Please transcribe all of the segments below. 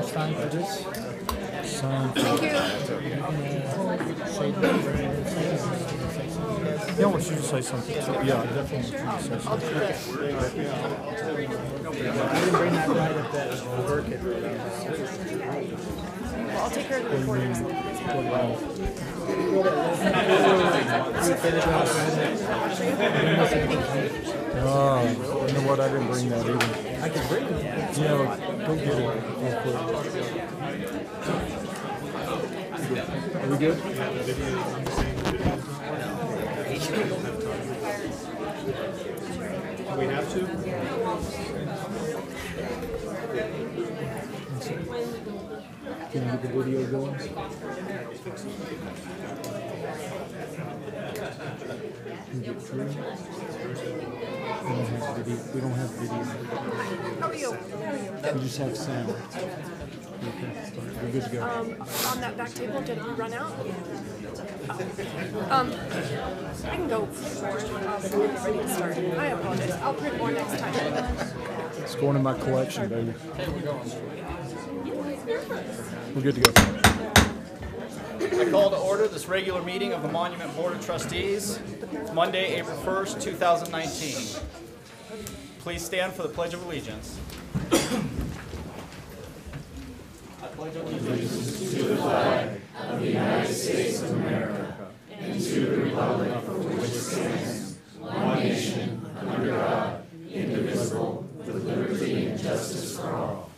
Time for this. Thank you. Yeah, I want you to say something. Yeah, I definitely want you to say I'll something. do that. I didn't bring that right at that work. Well, I'll take care of the recordings. Oh, you know what? I didn't bring that either. I can bring it. Yeah, go get it real quick. Are we good? We have to? Can you get the video going? Can you get through? We don't have video. How are you? We just have sound. Okay, we're good to go. On that back table, did you run out? I can go forward. Ready to start. I apologize. I'll print more next time. It's going in my collection, baby. We're good to go. I call to order this regular meeting of the Monument Board of Trustees. It's Monday, April 1st, 2019. Please stand for the Pledge of Allegiance. I pledge allegiance to the flag of the United States of America and to the republic for which it stands, one nation, under God, indivisible, with liberty and justice for all.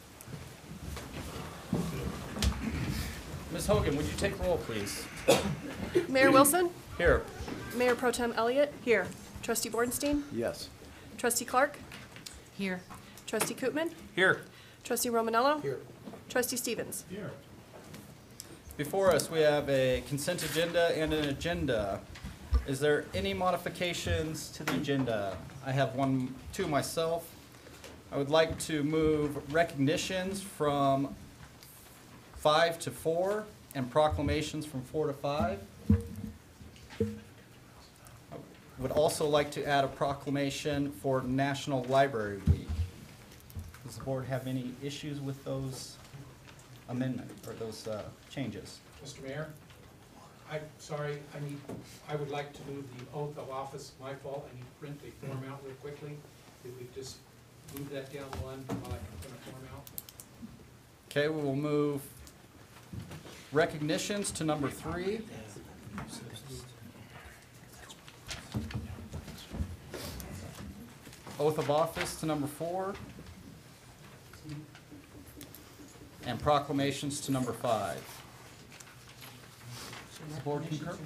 Ms. Hogan, would you take roll, please? Mayor Wilson? Here. Mayor Pro Tem Elliott? Here. Trustee Bordenstein? Yes. Trustee Clark? Here. Trustee Koopman? Here. Trustee Romanello? Here. Trustee Stevens? Here. Before us, we have a consent agenda and an agenda. Is there any modifications to the agenda? I have two myself. I would like to move recognitions from 5 to 4 and proclamations from 4 to 5. I would also like to add a proclamation for National Library Week. Does the board have any issues with those amendments or those changes? Mr. Mayor, I would like to move the oath of office. My fault, I need to print the form out real quickly. If we just move that down one while I can print a form out. Okay, we will move recognitions to number 3. Oath of office to number 4. And proclamations to number 5. Does the board concur?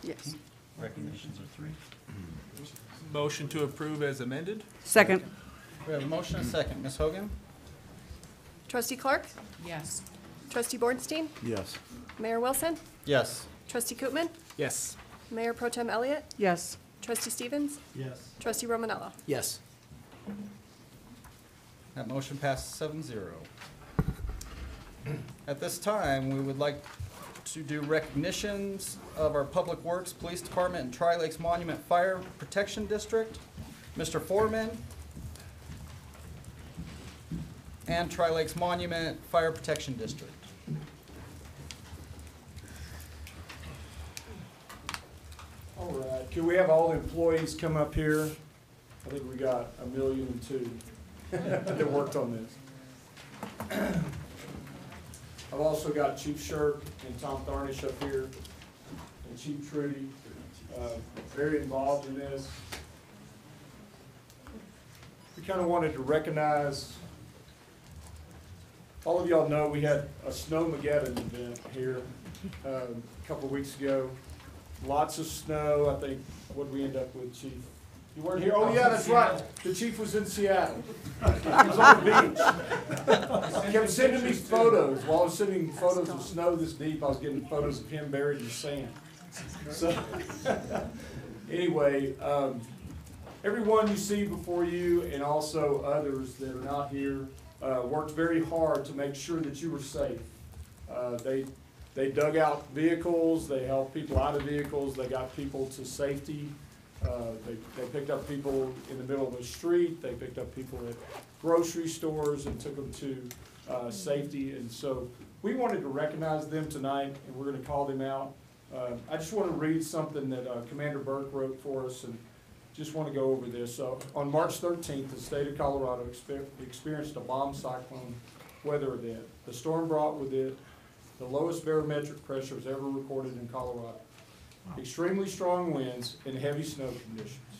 Yes. Recognitions are 3. Motion to approve as amended? Second. We have a motion and a second. Ms. Hogan? Trustee Clark? Yes. Trustee Bordenstein? Yes. Mayor Wilson? Yes. Trustee Koopman? Yes. Mayor Pro Tem Elliott? Yes. Trustee Stevens? Yes. Trustee Romanello? Yes. That motion passes 7-0. At this time, we would like to do recognitions of our Public Works, Police Department, and Tri-Lakes Monument Fire Protection District. Mr. Foreman and Tri-Lakes Monument Fire Protection District. All right, can we have all the employees come up here? I think we got 1,000,002 that worked on this. I've also got Chief Shirk and Tom Tharnish up here, and Chief Trudy, very involved in this. We kind of wanted to recognize, all of y'all know we had a Snowmageddon event here a couple of weeks ago. Lots of snow. I think, what did we end up with, Chief? You weren't here? Oh, yeah, that's right. The Chief was in Seattle. He was on the beach. He kept sending me photos. While I was sending photos of snow this deep, I was getting photos of him buried in sand. So, anyway, everyone you see before you and also others that are not here worked very hard to make sure that you were safe. They dug out vehicles, they helped people out of vehicles, they got people to safety. They picked up people in the middle of the street, they picked up people at grocery stores and took them to safety. And so we wanted to recognize them tonight, and we're going to call them out. I just want to read something that Commander Burke wrote for us, and just want to go over this. So on March 13th, the state of Colorado experienced a bomb cyclone weather event. The storm brought with it the lowest barometric pressures ever recorded in Colorado. Extremely strong winds and heavy snow conditions.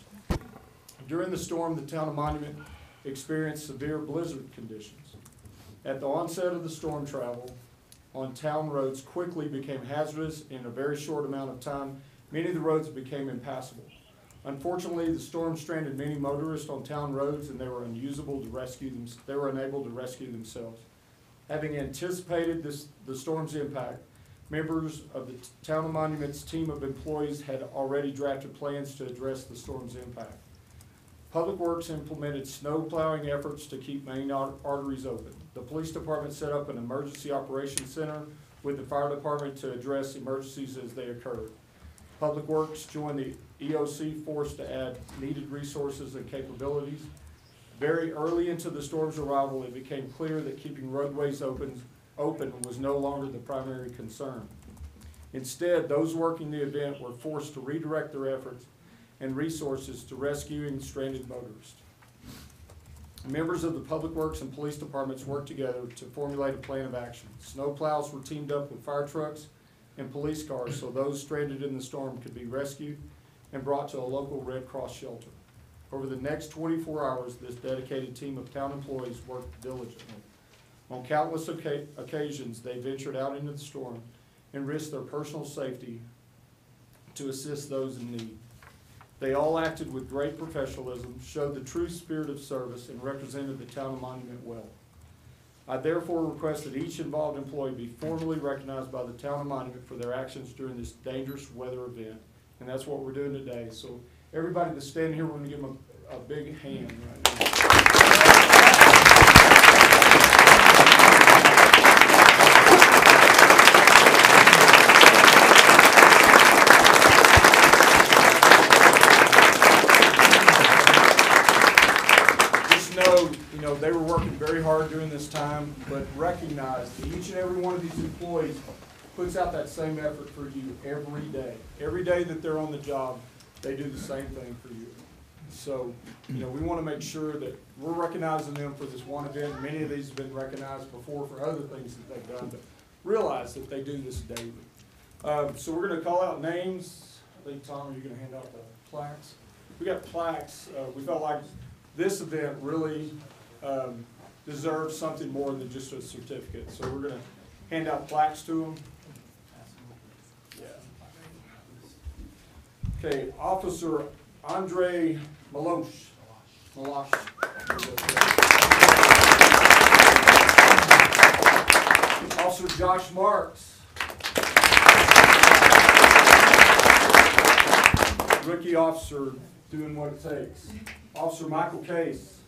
During the storm, the town of Monument experienced severe blizzard conditions. At the onset of the storm, travel on town roads quickly became hazardous. In a very short amount of time, many of the roads became impassable. Unfortunately, the storm stranded many motorists on town roads, and they were unable to rescue themselves. Having anticipated the storm's impact, members of the Town of Monument's team of employees had already drafted plans to address the storm's impact. Public Works implemented snow plowing efforts to keep main arteries open. The police department set up an emergency operations center with the fire department to address emergencies as they occurred. Public Works joined the EOC force to add needed resources and capabilities. Very early into the storm's arrival, it became clear that keeping roadways open was no longer the primary concern. Instead, those working the event were forced to redirect their efforts and resources to rescuing stranded motorists. Members of the Public Works and police departments worked together to formulate a plan of action. Snow plows were teamed up with fire trucks and police cars so those stranded in the storm could be rescued and brought to a local Red Cross shelter. Over the next 24 hours, this dedicated team of town employees worked diligently. On countless occasions, they ventured out into the storm and risked their personal safety to assist those in need. They all acted with great professionalism, showed the true spirit of service, and represented the town of Monument well. I therefore request that each involved employee be formally recognized by the town of Monument for their actions during this dangerous weather event. And that's what we're doing today. So everybody that's standing here, we're going to give them a big hand right now. They were working very hard during this time, but recognize that each and every one of these employees puts out that same effort for you every day. Every day that they're on the job, they do the same thing for you. So, we want to make sure that we're recognizing them for this one event. Many of these have been recognized before for other things that they've done, but realize that they do this daily. So we're going to call out names. I think, Tom, you're going to hand out the plaques. We got plaques. We felt like this event really deserves something more than just a certificate. So we're going to hand out plaques to them. Yeah. Okay, Officer Andre Malosh. Officer Josh Marks. Rookie officer doing what it takes. Officer Michael Case.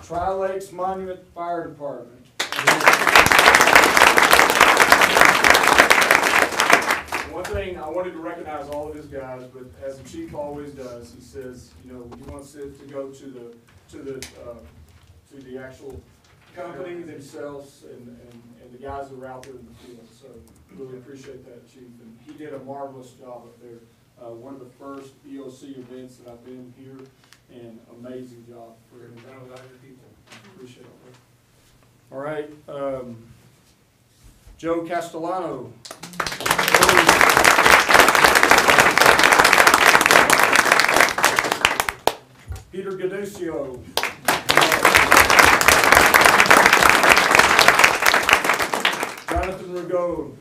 Tri-Lakes Monument Fire Department. One thing, I wanted to recognize all of his guys, but as the chief always does, he says, he wants it to go to the actual company themselves and the guys that are out there in the field. So really appreciate that, Chief. And he did a marvelous job up there. One of the first EOC events that I've been here, and amazing job for him. Done without your people. Appreciate it. All right, Joe Castellano. Peter Gaducio. Jonathan Rigaud.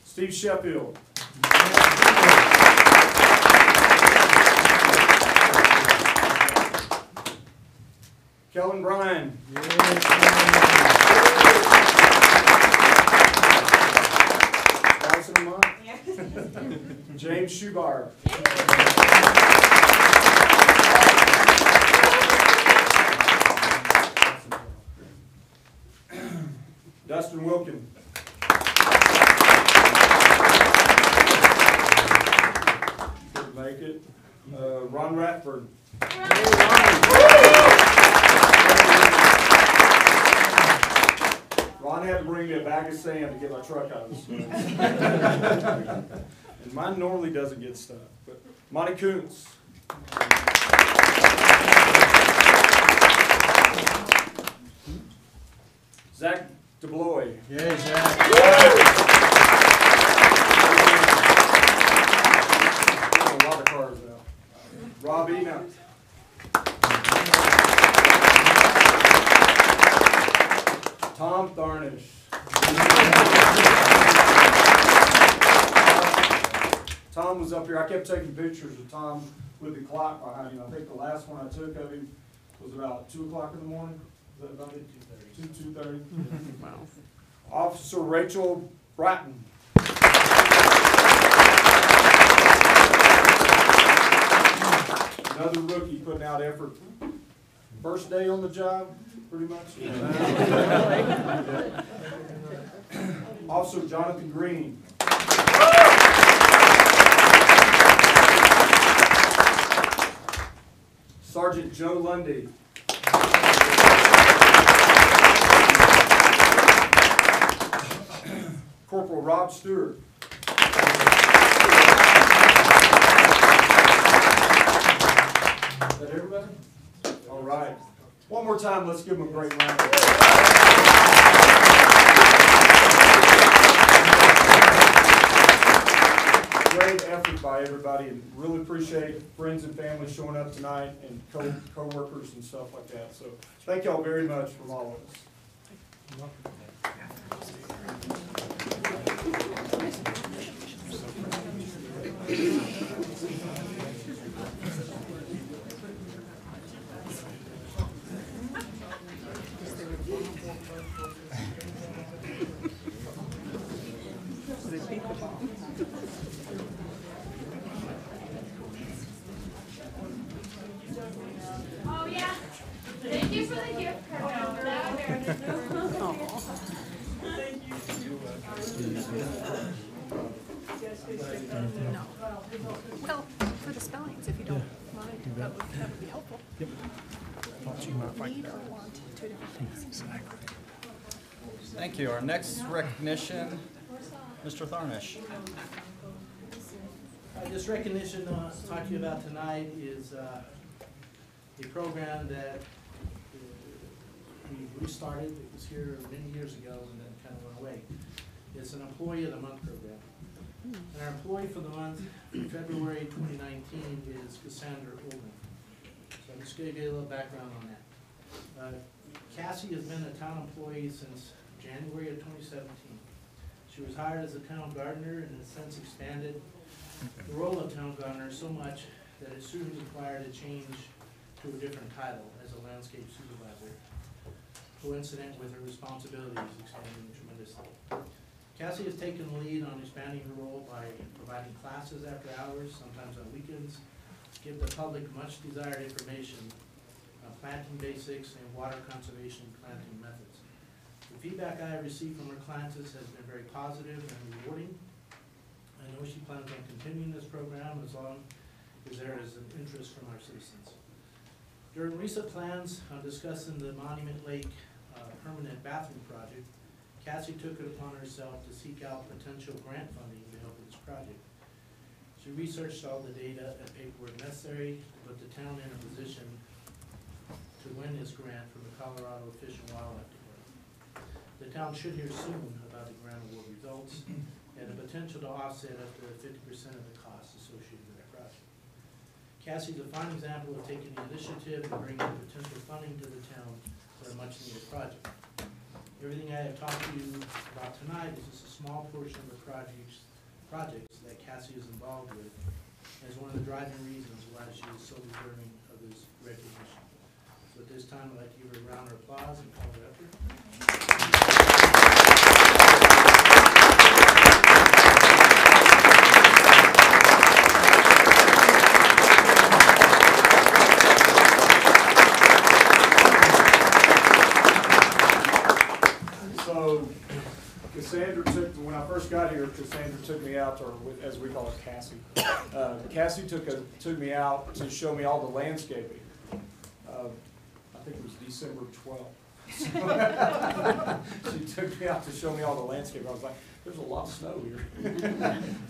Steve Sheffield. Kellen Bryan. Twice in a month. James Schubar. Dustin Wilkin. Couldn't make it. Ron Ratford. Ron had to bring me a bag of sand to get my truck out of the snow. And mine normally doesn't get stuck. But Monty Kuntz. Zach DeBloy. Yay, Zach. A lot of cars now. Rob Enoch. Tom Tharnish. Tom was up here. I kept taking pictures of Tom with the clock behind him. I think the last one I took of him was about 2 o'clock in the morning. Is that about it? 2:30. Wow. Officer Rachel Bratton. Another rookie putting out effort. First day on the job, pretty much. Officer Jonathan Green. Sergeant Joe Lundy. Corporal Rob Stewart. Is that everybody? All right. One more time, let's give them a great round of applause. Great effort by everybody, and really appreciate friends and family showing up tonight, and co-workers and stuff like that. So thank y'all very much from all of us. Oh yeah. Thank you for the gift card. No. Well, for the spellings, if you don't mind, that would be helpful. Yep. Need or want two different things. Thank you. Our next recognition, Mr. Tharnish. This recognition I'll talk to you about tonight is a program that we restarted. It was here many years ago and then kind of went away. It's an Employee of the Month program. And our Employee for the Month in February 2019 is Cassandra Ullman. So I'm just going to get a little background on that. Cassie has been a town employee since January of 2017. She was hired as a town gardener and has since expanded the role of town gardener so much that it soon required a change to a different title as a landscape supervisor, coincident with her responsibilities expanding tremendously. Cassie has taken the lead on expanding her role by providing classes after hours, sometimes on weekends, to give the public much desired information on planting basics and water conservation planting methods. The feedback I have received from her clients has been very positive and rewarding. I know she plans on continuing this program as long as there is an interest from our citizens. During recent plans on discussing the Monument Lake permanent bathroom project, Cassie took it upon herself to seek out potential grant funding to help with this project. She researched all the data and paperwork necessary to put the town in a position to win this grant from the Colorado Fish and Wildlife Department. The town should hear soon about the grant award results and the potential to offset up to 50% of the costs associated with that project. Cassie is a fine example of taking the initiative and bringing potential funding to the town for a much-needed project. Everything I have talked to you about tonight is just a small portion of the projects that Cassie is involved with, and is one of the driving reasons why she is so deserving of this recognition. So at this time, I'd like to give her a round of applause and call her up here. So Cassandra when I first got here, Cassandra took me out, or as we call her, Cassie. Cassie took me out to show me all the landscaping. I think it was December 12th. She took me out to show me all the landscape. I was like, there's a lot of snow here.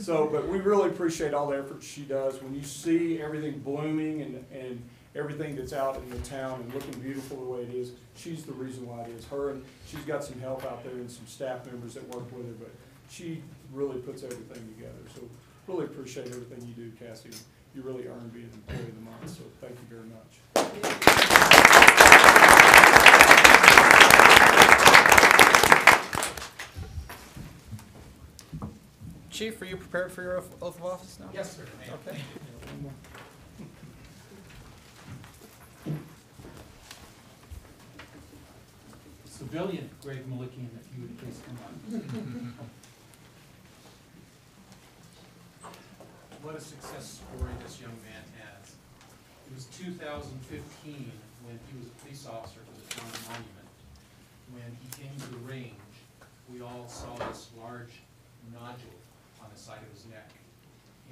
So, but we really appreciate all the effort she does. When you see everything blooming and everything that's out in the town and looking beautiful the way it is, she's the reason why it is. Her, and she's got some help out there and some staff members that work with her, but she really puts everything together. So really appreciate everything you do, Cassie. You really earned being an employee of the month, so thank you very much. Chief, are you prepared for your oath of office now? Yes, sir. Okay. Civilian Greg Malikian, if you would please come on. What a success story this young man has. It was 2015 when he was a police officer for the town of Monument. When he came to the range, we all saw this large nodule on the side of his neck.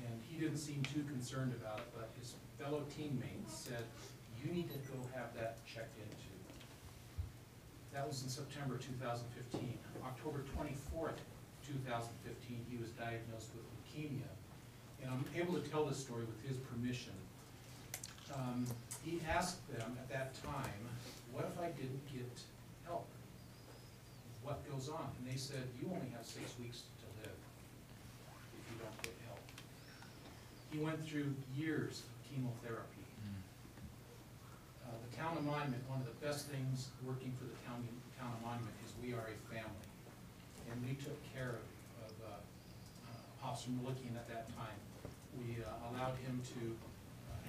And he didn't seem too concerned about it, but his fellow teammates said, you need to go have that checked into. That was in September 2015. October 24th, 2015, he was diagnosed with leukemia. And I'm able to tell this story with his permission. He asked them at that time, what if I didn't get help? What goes on? And they said, you only have 6 weeks to live if you don't get help. He went through years of chemotherapy. The town of Monument, one of the best things working for the town of Monument is we are a family. And we took care of Officer Malikian at that time. We allowed him to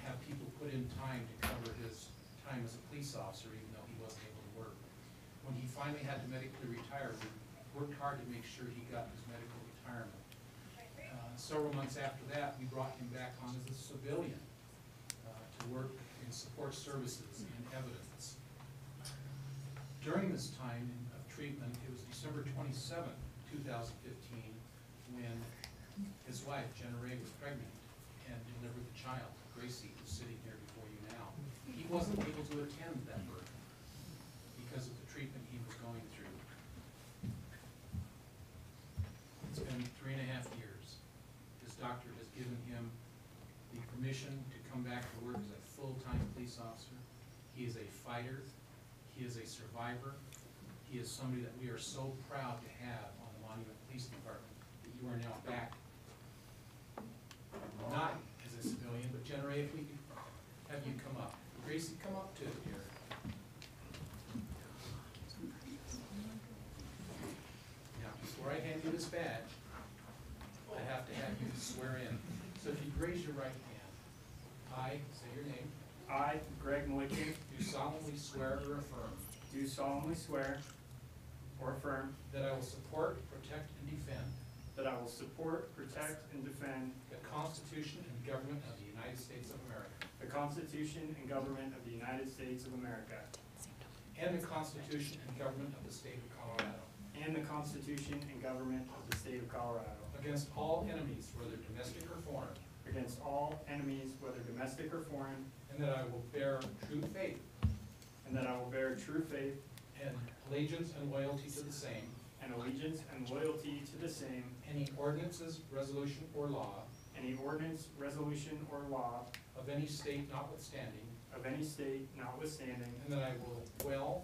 have people put in time to cover his time as a police officer, even though he wasn't able to work. When he finally had to medically retire, we worked hard to make sure he got his medical retirement. Several months after that, we brought him back on as a civilian to work in support services and evidence. During this time of treatment, it was December 27th, 2015, when his wife, Jenna Ray, was pregnant and delivered the child, Gracie, who's sitting here before you now. He wasn't able to attend that birth because of the treatment he was going through. It's been 3.5 years. His doctor has given him the permission to come back to work as a full-time police officer. He is a fighter. He is a survivor. He is somebody that we are so proud to have on the Monument Police Department, that you are now back, not as a civilian, but Jenna Ray, if we could have you come up. Gracie, come up too here. Now, before I hand you this badge, I have to have you swear in. So if you raise your right hand, I, say your name, I, Greg Malikian, do solemnly swear or affirm do solemnly swear or affirm that I will support, protect, and defend that I will support, protect, and defend the Constitution and government of the United States of America the Constitution and government of the United States of America and the Constitution and government of the state of Colorado and the Constitution and government of the state of Colorado against all enemies, whether domestic or foreign, against all enemies, whether domestic or foreign, and that I will bear true faith and that I will bear true faith and allegiance and loyalty to the same, and allegiance and loyalty to the same, any ordinances, resolution, or law any ordinance, resolution, or law of any state notwithstanding, of any state notwithstanding, and that I will well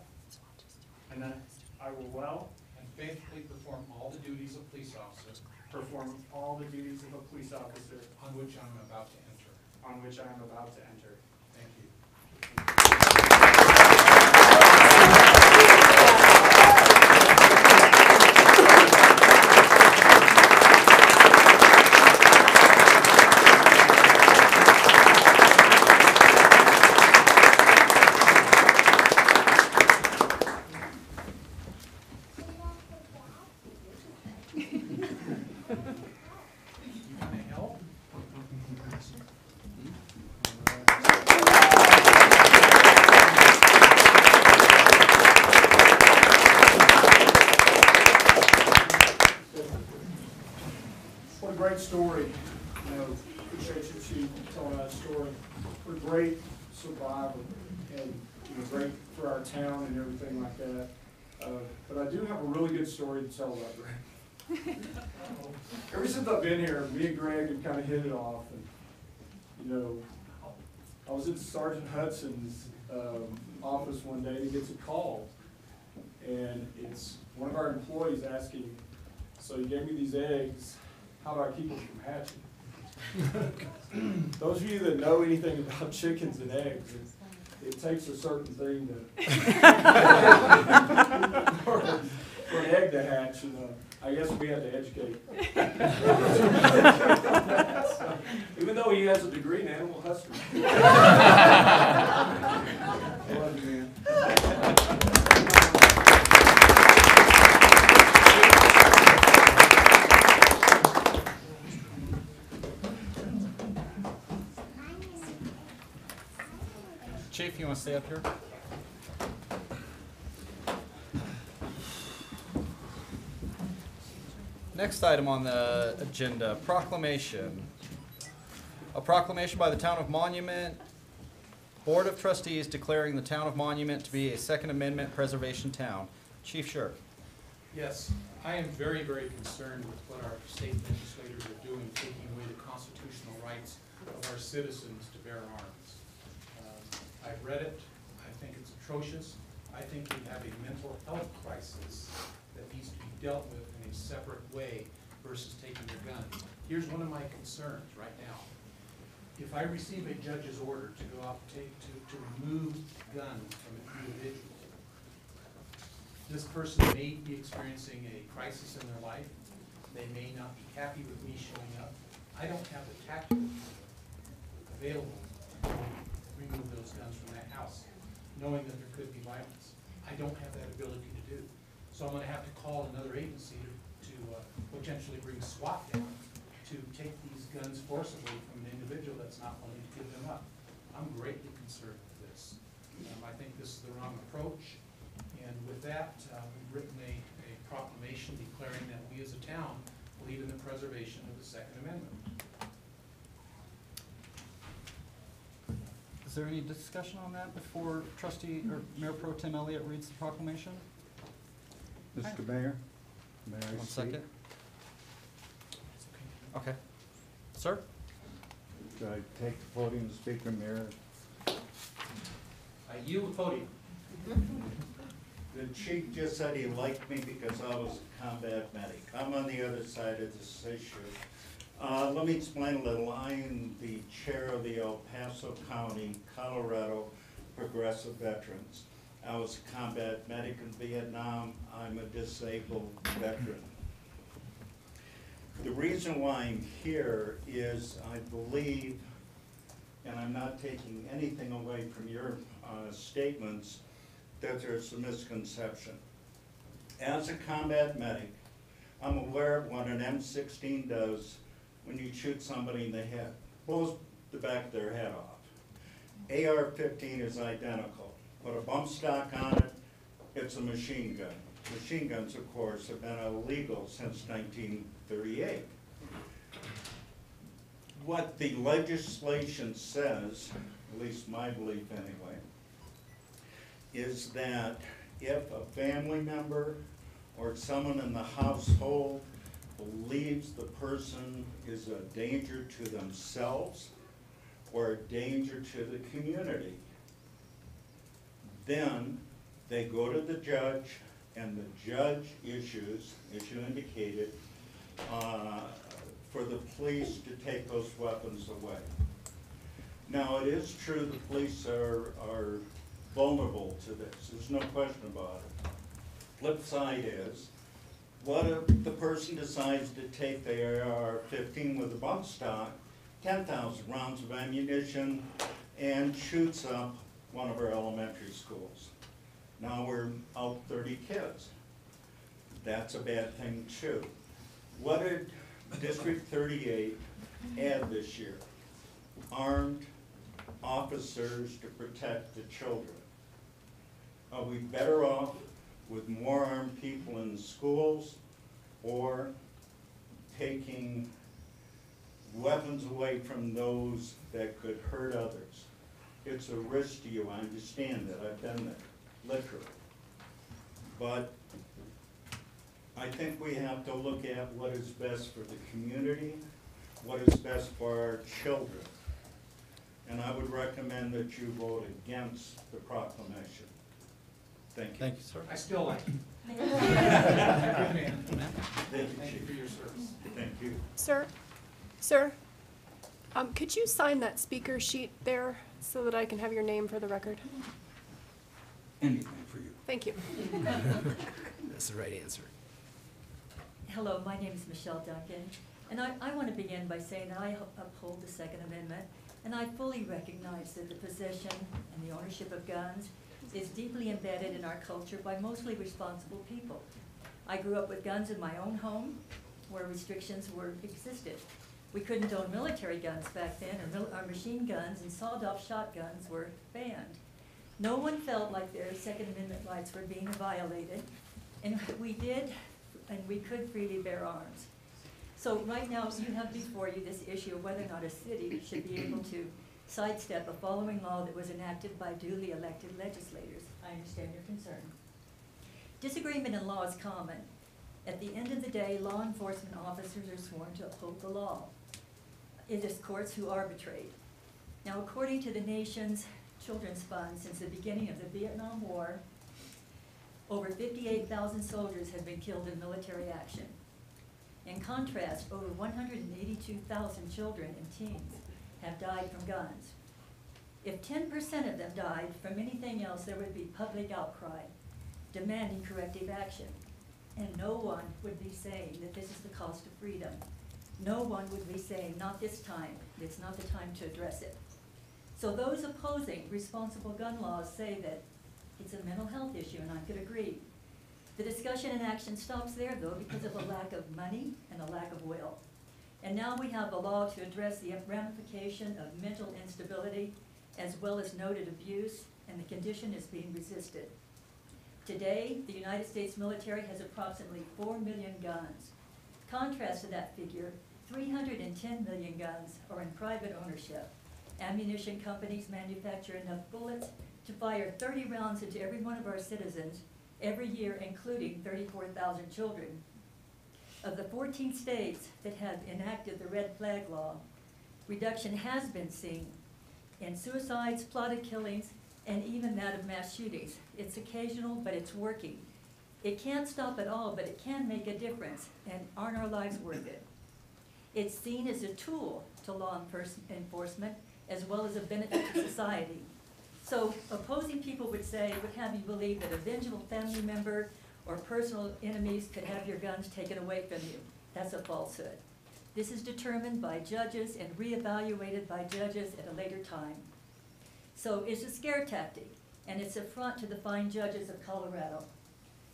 and that I will well and faithfully perform all the duties of police officer perform all the duties of a police officer on which I am about to enter. on which I am about to enter. Thank you. story. You know, appreciate you, Chief, telling that story. We're a great survivor and great for our town and everything like that. But I do have a really good story to tell about Greg. Ever since I've been here, me and Greg have kind of hit it off. And, you know, I was in Sergeant Hudson's office one day and he gets a call. And it's one of our employees asking, so you gave me these eggs, how do I keep them from hatching? Those of you that know anything about chickens and eggs, it takes a certain thing to for an egg to hatch, and I guess we had to educate. So, even though he has a degree in animal husbandry. I love you, man. Chief, you want to stay up here? Next item on the agenda, proclamation. A proclamation by the Town of Monument Board of Trustees declaring the Town of Monument to be a Second Amendment preservation town. Chief Shirk. Yes, I am very, very concerned with what our state legislators are doing, taking away the constitutional rights of our citizens to bear arms. I've read it. I think it's atrocious. I think we have a mental health crisis that needs to be dealt with in a separate way versus taking your gun. Here's one of my concerns right now. If I receive a judge's order to go out to remove guns from an individual, this person may be experiencing a crisis in their life. They may not be happy with me showing up. I don't have the tactical available to remove those guns from that house, knowing that there could be violence. I don't have that ability to do. So I'm going to have to call another agency to potentially bring SWAT down to take these guns forcibly from an individual that's not willing to give them up. I'm greatly concerned with this. I think this is the wrong approach. And with that, we've written a proclamation declaring that we as a town believe in the preservation of the Second Amendment. Is there any discussion on that before Trustee or Mayor Pro Tem Elliott reads the proclamation? Mr. Mayor, may I One speak? second. Okay. Sir? Should I take the podium, Speaker, Mayor? I yield the podium. The chief just said he liked me because I was a combat medic. I'm on the other side of this issue. Let me explain a little. I am the chair of the El Paso County, Colorado Progressive Veterans. I was a combat medic in Vietnam. I'm a disabled veteran. The reason why I'm here is I believe, and I'm not taking anything away from your statements, that there's a misconception. As a combat medic, I'm aware of what an M16 does when you shoot somebody in the head. Blows the back of their head off. AR-15 is identical. Put a bump stock on it, it's a machine gun. Machine guns, of course, have been illegal since 1938. What the legislation says, at least my belief anyway, is that if a family member or someone in the household believes the person is a danger to themselves or a danger to the community, then they go to the judge and the judge issues, as you indicated, for the police to take those weapons away. Now, it is true the police are vulnerable to this. There's no question about it. Flip side is, what if the person decides to take the AR-15 with a bump stock, 10,000 rounds of ammunition, and shoots up one of our elementary schools? Now we're out 30 kids. That's a bad thing too. What did District 38 add this year? Armed officers to protect the children. Are we better off with more armed people in the schools or taking weapons away from those that could hurt others. It's a risk to you, I understand that, I've done that, literally. But I think we have to look at what is best for the community, what is best for our children. And I would recommend that you vote against the proclamation. Thank you. Thank you, sir. I still like you. Good man. Thank you, Thank you Chief. for your service. Thank you. Sir, could you sign that speaker sheet there so that I can have your name for the record? Anything for you. Thank you. That's the right answer. Hello, my name is Michelle Duncan, and I want to begin by saying that I uphold the Second Amendment, and I fully recognize that the possession and the ownership of guns is deeply embedded in our culture by mostly responsible people. I grew up with guns in my own home, where restrictions existed. We couldn't own military guns back then, or machine guns and sawed-off shotguns were banned. No one felt like their Second Amendment rights were being violated, and we did, and we could freely bear arms. So right now, you have before you this issue of whether or not a city should be able to sidestep a following law that was enacted by duly elected legislators. I understand your concern. Disagreement in law is common. At the end of the day, law enforcement officers are sworn to uphold the law. It is courts who arbitrate. Now, according to the nation's Children's Fund, since the beginning of the Vietnam War, over 58,000 soldiers have been killed in military action. In contrast, over 182,000 children and teens have died from guns. If 10% of them died from anything else, there would be public outcry demanding corrective action. And no one would be saying that this is the cost of freedom. No one would be saying, not this time, it's not the time to address it. So those opposing responsible gun laws say that it's a mental health issue, and I could agree. The discussion and action stops there, though, because of a lack of money and a lack of will. And now we have a law to address the ramification of mental instability as well as noted abuse, and the condition is being resisted. Today, the United States military has approximately 4 million guns. Contrast to that figure, 310 million guns are in private ownership. Ammunition companies manufacture enough bullets to fire 30 rounds into every one of our citizens every year, including 34,000 children. Of the 14 states that have enacted the red flag law, reduction has been seen in suicides, plotted killings, and even that of mass shootings. It's occasional, but it's working. It can't stop it all, but it can make a difference, and aren't our lives worth it? It's seen as a tool to law enforcement as well as a benefit to society. So opposing people would have you believe that a vengeful family member or personal enemies could have your guns taken away from you. That's a falsehood. This is determined by judges and reevaluated by judges at a later time. So it's a scare tactic, and it's a affront to the fine judges of Colorado.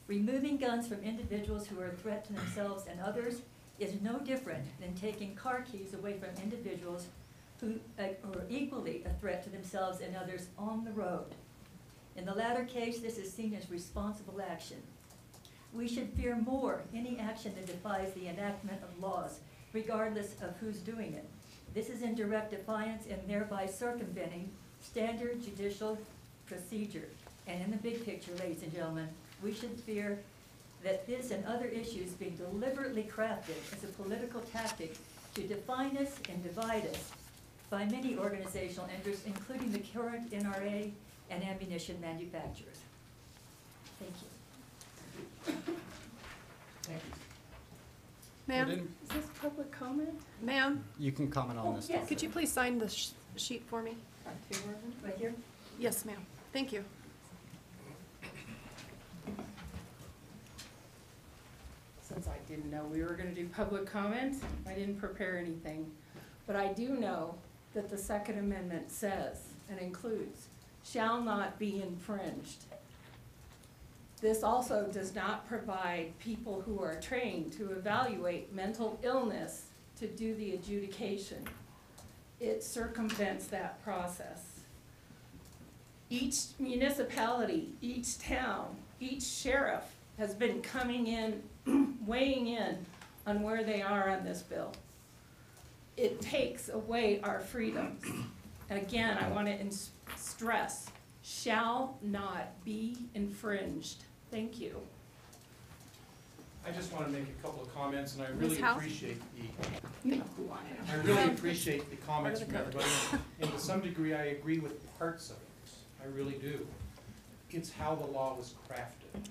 Removing guns from individuals who are a threat to themselves and others is no different than taking car keys away from individuals who are equally a threat to themselves and others on the road. In the latter case, this is seen as responsible action. We should fear more any action that defies the enactment of laws, regardless of who's doing it. This is in direct defiance and thereby circumventing standard judicial procedure. And in the big picture, ladies and gentlemen, we should fear that this and other issues being deliberately crafted as a political tactic to define us and divide us by many organizational interests, including the current NRA and ammunition manufacturers. Thank you. Thank you. Ma'am, We is didn't- this public comment? Ma'am, You can comment on this. yes. could you please sign the sheet for me? Right here? Yes, ma'am. Thank you. Since I didn't know we were gonna do public comment, I didn't prepare anything. But I do know that the Second Amendment says and includes, shall not be infringed. This also does not provide people who are trained to evaluate mental illness to do the adjudication. It circumvents that process. Each municipality, each town, each sheriff has been coming in, weighing in on where they are on this bill. it takes away our freedoms. Again, I want to stress, shall not be infringed. Thank you. I just want to make a couple of comments, and I really Ms. House? appreciate the, You know who I I am. really appreciate the comments Part from of the everybody. And to some degree, I agree with parts of it. I really do. It's how the law was crafted.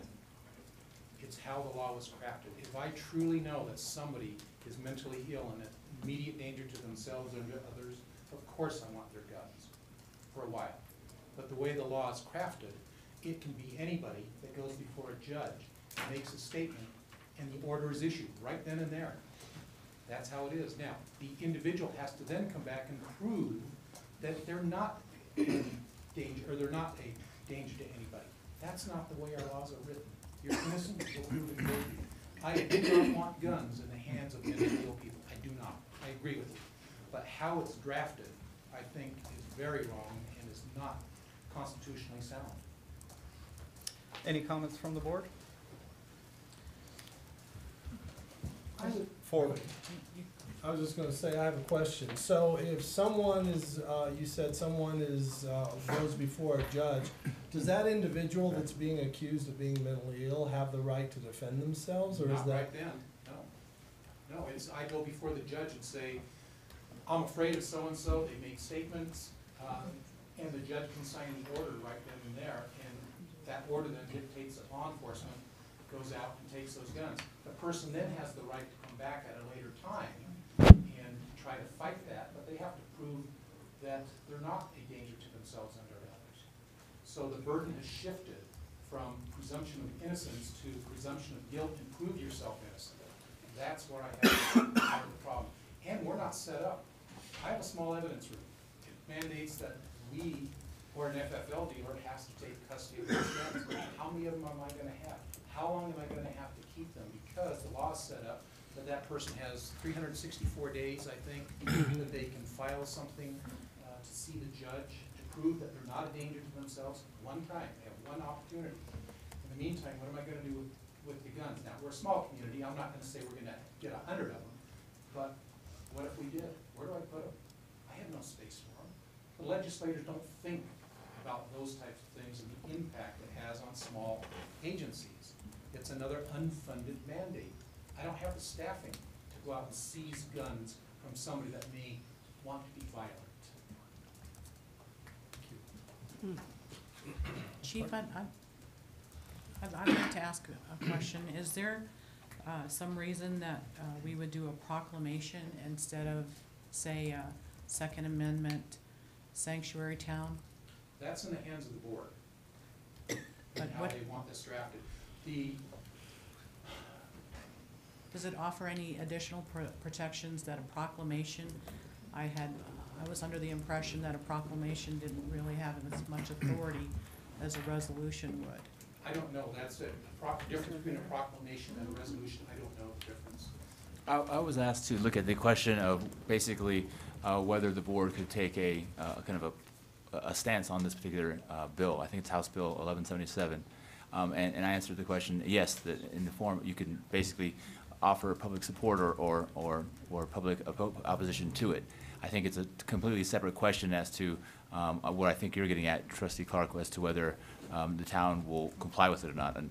It's how the law was crafted. If I truly know that somebody is mentally ill and in immediate danger to themselves and to others, of course I want their guns for a while. But the way the law is crafted, it can be anybody that goes before a judge, makes a statement, and the order is issued right then and there. That's how it is. Now, the individual has to then come back and prove that they're not in danger, or they're not a danger to anybody. That's not the way our laws are written. You're innocent until proven guilty. I do not want guns in the hands of mentally ill people. I do not. I agree with you. But how it's drafted, I think, is very wrong and is not constitutionally sound. Any comments from the board? I was just gonna say, I have a question. So if someone is, you said someone is, goes before a judge, does that individual that's being accused of being mentally ill have the right to defend themselves, or is Not that? right then, no. No, it's, I go before the judge and say, I'm afraid of so-and-so, they make statements, and the judge can sign the order right then and there, and that order then dictates that law enforcement goes out and takes those guns. The person then has the right to come back at a later time and try to fight that, but they have to prove that they're not a danger to themselves and to others. So the burden has shifted from presumption of innocence to presumption of guilt, and prove yourself innocent. That's where I have the problem. And we're not set up. I have a small evidence room. It mandates that we, or an FFL dealer, has to take custody of those guns. How many of them am I gonna have? How long am I gonna have to keep them? Because the law is set up that that person has 364 days, I think, that they can file something to see the judge to prove that they're not a danger to themselves. One time, they have one opportunity. In the meantime, what am I gonna do with the guns? Now, we're a small community. I'm not gonna say we're gonna get 100 of them, but what if we did? Where do I put them? I have no space for them. The legislators don't think about those types of things and the impact it has on small agencies. It's another unfunded mandate. I don't have the staffing to go out and seize guns from somebody that may want to be violent. Thank you. Chief, I'd like to ask a question. Is there some reason that we would do a proclamation instead of, say, a Second Amendment sanctuary town? That's in the hands of the board, But and how what, they want this drafted. does it offer any additional protections that a proclamation? I was under the impression that a proclamation didn't really have as much authority as a resolution would. I don't know, that's it. The difference between a proclamation and a resolution, I don't know the difference. I was asked to look at the question of basically whether the board could take a kind of a stance on this particular bill. I think it's House Bill 1177. And I answered the question, yes, that in the form, you can basically offer public support or public opposition to it. I think it's a completely separate question as to what I think you're getting at, Trustee Clark, as to whether the town will comply with it or not. And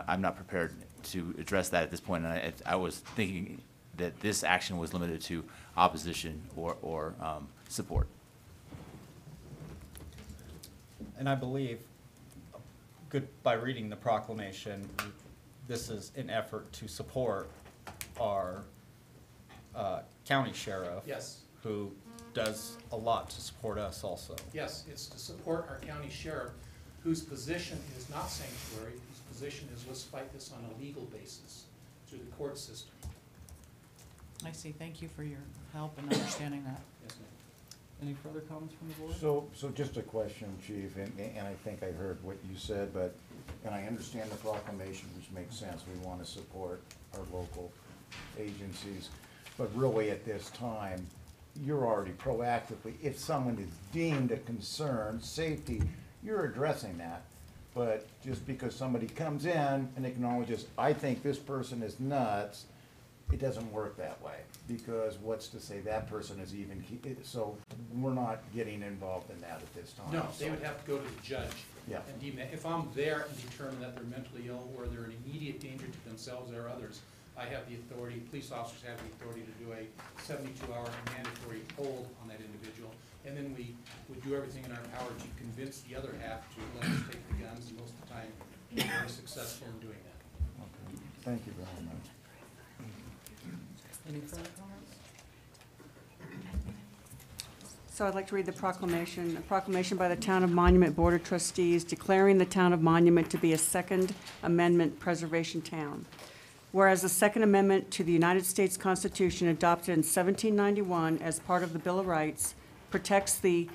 I'm not prepared to address that at this point. And I was thinking that this action was limited to opposition or support. And I believe, by reading the proclamation, this is an effort to support our county sheriff. Yes. Who does a lot to support us also. Yes, it's to support our county sheriff, whose position is not sanctuary, whose position is let's fight this on a legal basis through the court system. I see. Thank you for your help in understanding that. Yes, ma'am. Any further comments from the board? So just a question, Chief, and I think I heard what you said, and I understand the proclamation, which makes sense. We want to support our local agencies. But really, at this time, you're already proactively, if someone is deemed a concern, safety, you're addressing that. But just because somebody comes in and acknowledges, I think this person is nuts, it doesn't work that way, because what's to say that person is even, so we're not getting involved in that at this time. No, they so- would have to go to the judge. Yeah. And if I'm there and determine that they're mentally ill or they're an immediate danger to themselves or others, I have the authority, police officers have the authority to do a 72-hour mandatory hold on that individual. And then we would do everything in our power to convince the other half to let us take the guns, and most of the time, we're very successful in doing that. Okay. Thank you very much. Any further comments? So I'd like to read the proclamation. A proclamation by the Town of Monument Board of Trustees declaring the Town of Monument to be a Second Amendment preservation town. Whereas the Second Amendment to the United States Constitution adopted in 1791 as part of the Bill of Rights protects the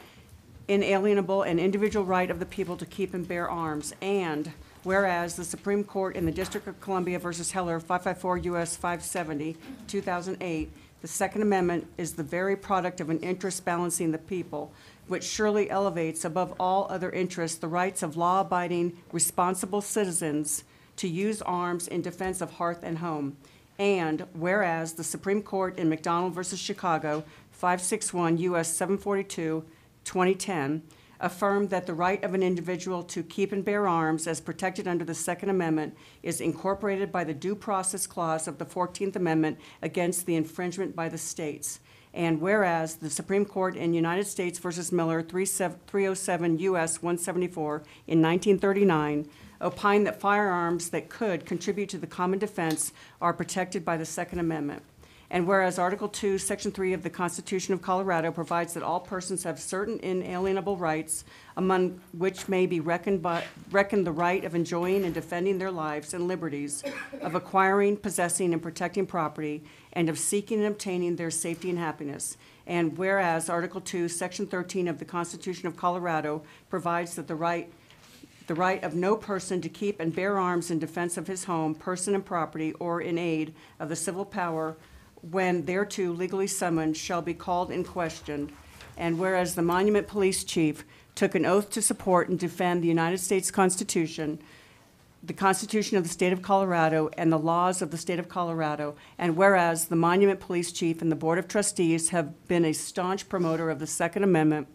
inalienable and individual right of the people to keep and bear arms. And whereas the Supreme Court in the District of Columbia versus Heller, 554 U.S. 570, 2008, the Second Amendment is the very product of an interest balancing the people, which surely elevates above all other interests the rights of law-abiding, responsible citizens to use arms in defense of hearth and home. And whereas the Supreme Court in McDonald versus Chicago, 561 U.S. 742, 2010, affirmed that the right of an individual to keep and bear arms as protected under the Second Amendment is incorporated by the Due Process Clause of the 14th Amendment against the infringement by the states. And whereas the Supreme Court in United States versus Miller, 307 U.S. 174 in 1939, opined that firearms that could contribute to the common defense are protected by the Second Amendment. And whereas Article 2, Section 3 of the Constitution of Colorado provides that all persons have certain inalienable rights, among which may be reckoned the right of enjoying and defending their lives and liberties, of acquiring, possessing, and protecting property, and of seeking and obtaining their safety and happiness. And whereas Article 2, Section 13 of the Constitution of Colorado provides that the right of no person to keep and bear arms in defense of his home, person, and property, or in aid of the civil power when thereto legally summoned shall be called in question. And whereas the Monument Police Chief took an oath to support and defend the United States Constitution, the Constitution of the State of Colorado, and the laws of the State of Colorado, and whereas the Monument Police Chief and the Board of Trustees have been a staunch promoter of the Second Amendment,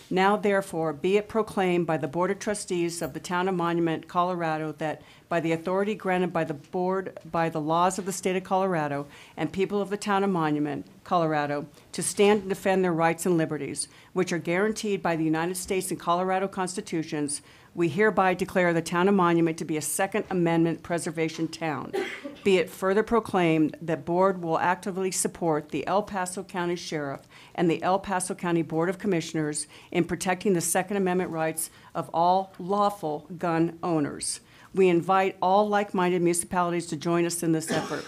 now therefore be it proclaimed by the Board of Trustees of the Town of Monument, Colorado, that by the authority granted by the Board by the laws of the State of Colorado and people of the Town of Monument, Colorado, to stand and defend their rights and liberties, which are guaranteed by the United States and Colorado Constitutions, we hereby declare the Town of Monument to be a Second Amendment preservation town. Be it further proclaimed that Board will actively support the El Paso County Sheriff and the El Paso County Board of Commissioners in protecting the Second Amendment rights of all lawful gun owners. We invite all like-minded municipalities to join us in this effort.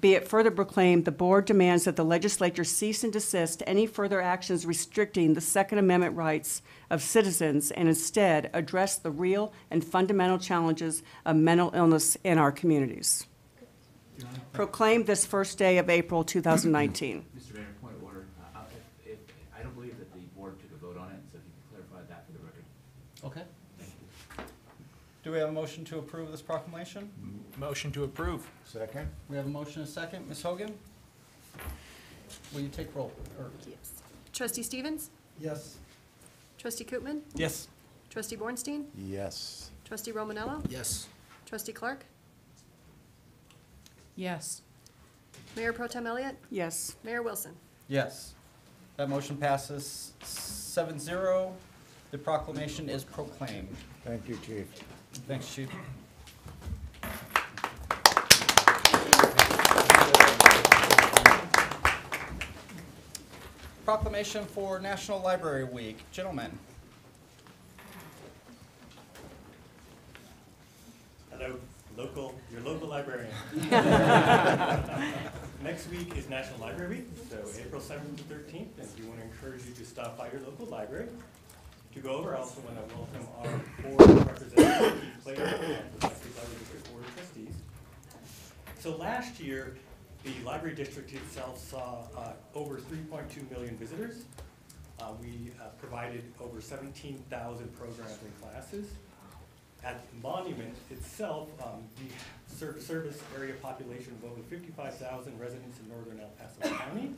Be it further proclaimed, the Board demands that the legislature cease and desist any further actions restricting the Second Amendment rights of citizens and instead address the real and fundamental challenges of mental illness in our communities. Proclaimed this first day of April 2019. Mr. Mayor, point of order. I don't believe that the board took a vote on it, so if you could clarify that for the record. Okay. Do we have a motion to approve this proclamation? Motion to approve. Second? We have a motion and a second. Ms. Hogan? Will you take roll? Or Yes. Trustee Stevens? Yes. Trustee Koopman? Yes. Trustee Bornstein? Yes. Trustee Romanello? Yes. Trustee Clark? Yes. Mayor Pro Tem Elliott? Yes. Mayor Wilson? yes. That motion passes 7-0. The proclamation is proclaimed. Thank you, Chief. Thanks, Chief. Proclamation for National Library Week. Gentlemen. Hello, your local librarian. Next week is National Library Week, so April 7th to 13th, and we want to encourage you to stop by your local library to go over. I also want to welcome our board representative, Keith Plater, the Trustee Library District Board of Trustees. So last year, the library district itself saw over 3.2 million visitors. We provided over 17,000 programs and classes. At Monument itself, we serve a service area population of over 55,000 residents in northern El Paso County.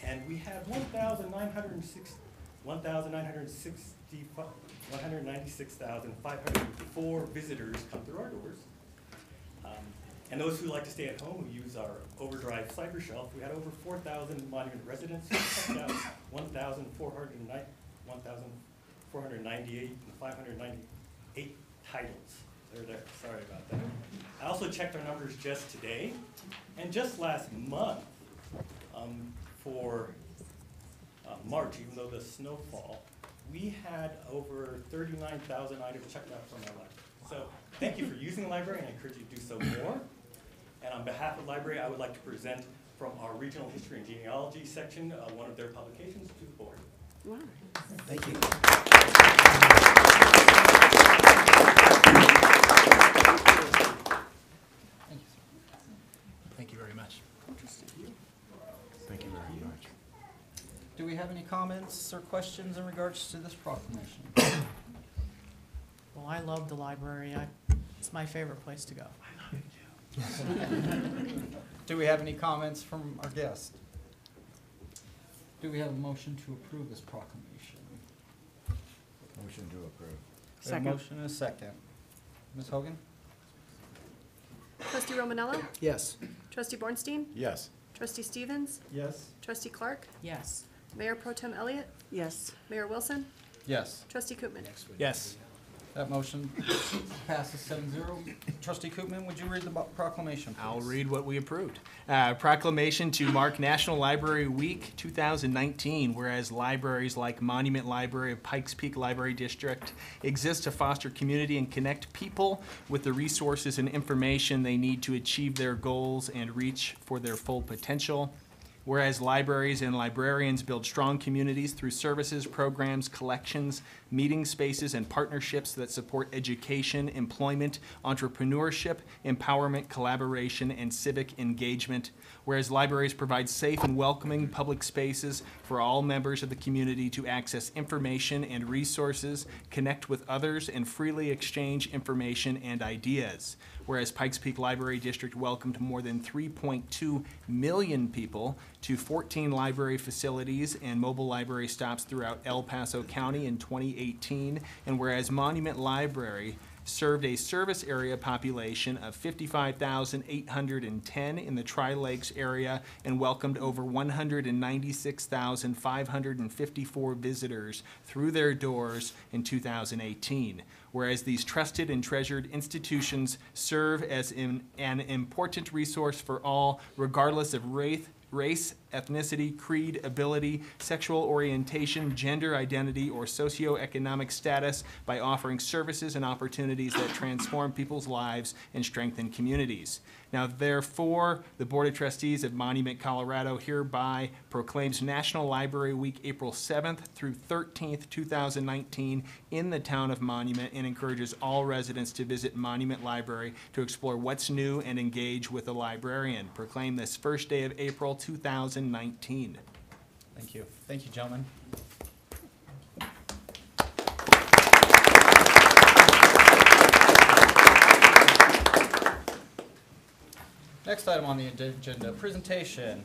And we have 196,504 visitors come through our doors. And those who like to stay at home, who use our Overdrive Cyber Shelf, we had over 4,000 Monument residents who checked out 1,498 and 598 titles. They're there, sorry about that. I also checked our numbers just today, and just last month, for March, even though the snowfall, we had over 39,000 items checked out from our library. So thank you for using the library, and I encourage you to do so more. And on behalf of the library, I would like to present from our regional history and genealogy section, one of their publications to the board. Wow. Thank you. Thank you very much. Thank you very much. Do we have any comments or questions in regards to this proclamation? Well, I love the library. It's my favorite place to go. Do we have any comments from our guest? Do we have a motion to approve this proclamation? Motion to approve. We have a motion and a second. Ms. Hogan? Trustee Romanello? Yes. Trustee Bornstein? Yes. Trustee Stevens? Yes. Trustee Clark? Yes. Mayor Pro Tem Elliott? Yes. Mayor Wilson? Yes. Trustee Koopman? Yes. That motion passes 7-0. Trustee Koopman, would you read the proclamation, please? I'll read what we approved. Proclamation to mark National Library Week 2019, whereas libraries like Monument Library of Pikes Peak Library District exist to foster community and connect people with the resources and information they need to achieve their goals and reach for their full potential. Whereas libraries and librarians build strong communities through services, programs, collections, meeting spaces, and partnerships that support education, employment, entrepreneurship, empowerment, collaboration, and civic engagement. Whereas libraries provide safe and welcoming public spaces for all members of the community to access information and resources, connect with others, and freely exchange information and ideas. Whereas Pikes Peak Library District welcomed more than 3.2 million people to 14 library facilities and mobile library stops throughout El Paso County in 2018. And whereas Monument Library served a service area population of 55,810 in the Tri-Lakes area and welcomed over 196,554 visitors through their doors in 2018. Whereas these trusted and treasured institutions serve as an important resource for all, regardless of race, ethnicity, creed, ability, sexual orientation, gender identity, or socioeconomic status by offering services and opportunities that transform people's lives and strengthen communities. Now, therefore, the Board of Trustees of Monument, Colorado hereby proclaims National Library Week April 7th through 13th, 2019 in the town of Monument and encourages all residents to visit Monument Library to explore what's new and engage with a librarian. Proclaim this first day of April 2019. Thank you. Thank you, gentlemen. Next item on the agenda, presentation,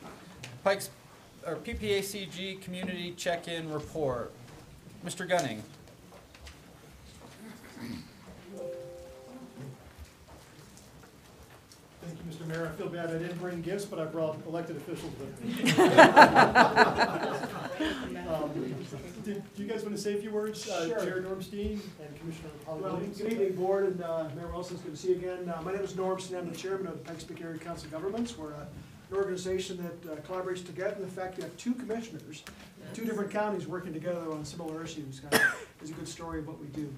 PPACG Community Check-In Report. Mr. Gunning. Thank you, Mr. Mayor. I feel bad I didn't bring gifts, but I brought elected officials with me. Do you guys want to say a few words? Sure. Chair Normstein and Commissioner Holly Well, Williams. good evening, Board, and Mayor Wilson, it's good to see you again. My name is Norm Steen. I'm the chairman of the Pikes Peak Area Council of Governments. We're an organization that collaborates together. In fact, we have two commissioners, two different counties working together on similar issues. It's a good story of what we do.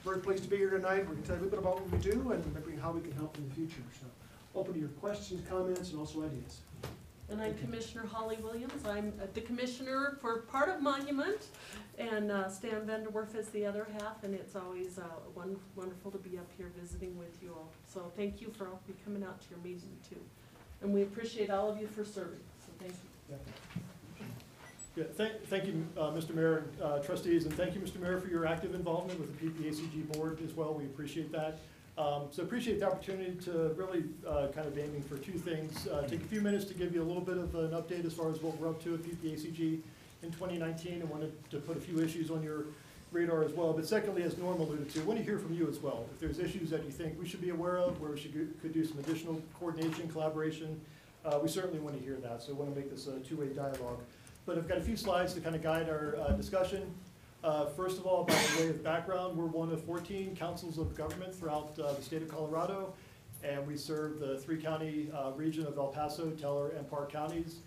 Very pleased to be here tonight. We're going to tell you a little bit about what we do and maybe how we can help in the future. So, open to your questions, comments, and also ideas. And I'm Commissioner Holly Williams. I'm the commissioner for part of Monument, and Stan Vanderwerf is the other half, and it's always wonderful to be up here visiting with you all. So thank you for coming out to your meeting too. And we appreciate all of you for serving, so thank you. Yeah, thank you, Mr. Mayor, and trustees, and thank you, Mr. Mayor, for your active involvement with the PPACG board as well. We appreciate that. So appreciate the opportunity to really kind of aiming for two things. Take a few minutes to give you a little bit of an update as far as what we're up to at PPACG in 2019, and wanted to put a few issues on your radar as well. But secondly, as Norm alluded to, I want to hear from you as well. If there's issues that you think we should be aware of, where we could do some additional coordination, collaboration, we certainly want to hear that. So I want to make this a two-way dialogue. But I've got a few slides to kind of guide our discussion. First of all, by way of background, we're one of 14 councils of government throughout the state of Colorado, and we serve the three-county region of El Paso, Teller, and Park counties.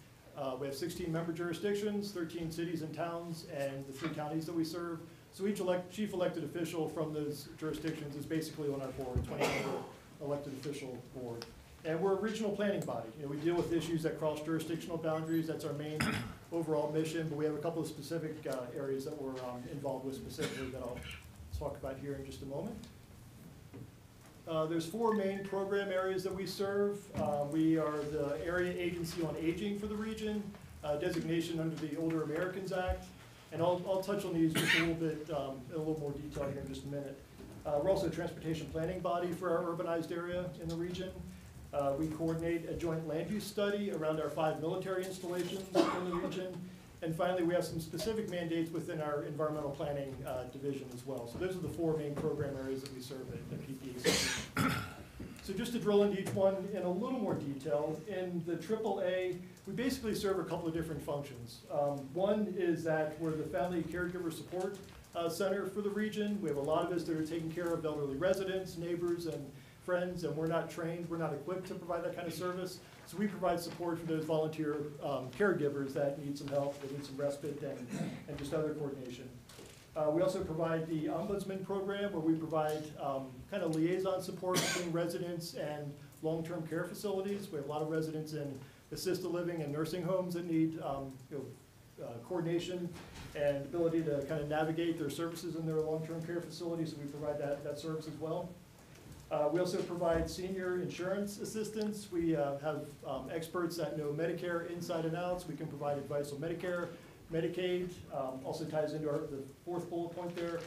We have 16 member jurisdictions, 13 cities and towns, and the 3 counties that we serve. So each chief elected official from those jurisdictions is basically on our board, 20-member elected official board. And we're a regional planning body. You know, we deal with issues that cross jurisdictional boundaries. That's our main overall mission, but we have a couple of specific areas that we're involved with specifically that I'll talk about here in just a moment. There's 4 main program areas that we serve. We are the Area Agency on Aging for the region, designation under the Older Americans Act, and I'll touch on these just a little bit, in a little more detail here in just a minute. We're also a transportation planning body for our urbanized area in the region. We coordinate a joint land use study around our 5 military installations in the region. And finally, we have some specific mandates within our environmental planning division as well. So those are the 4 main program areas that we serve at PPACG. So just to drill into each one in a little more detail, in the AAA, we basically serve a couple of different functions. One is that we're the family caregiver support center for the region. We have a lot of us that are taking care of elderly residents, neighbors, and friends, and we're not trained, we're not equipped to provide that kind of service. So we provide support for those volunteer caregivers that need some help, that need some respite, and just other coordination. We also provide the Ombudsman program, where we provide kind of liaison support between residents and long-term care facilities. We have a lot of residents in assisted living and nursing homes that need coordination and ability to kind of navigate their services in their long-term care facilities, so we provide that service as well. We also provide senior insurance assistance. We have experts that know Medicare inside and out, so we can provide advice on Medicare, Medicaid. Also ties into the 4th bullet point there.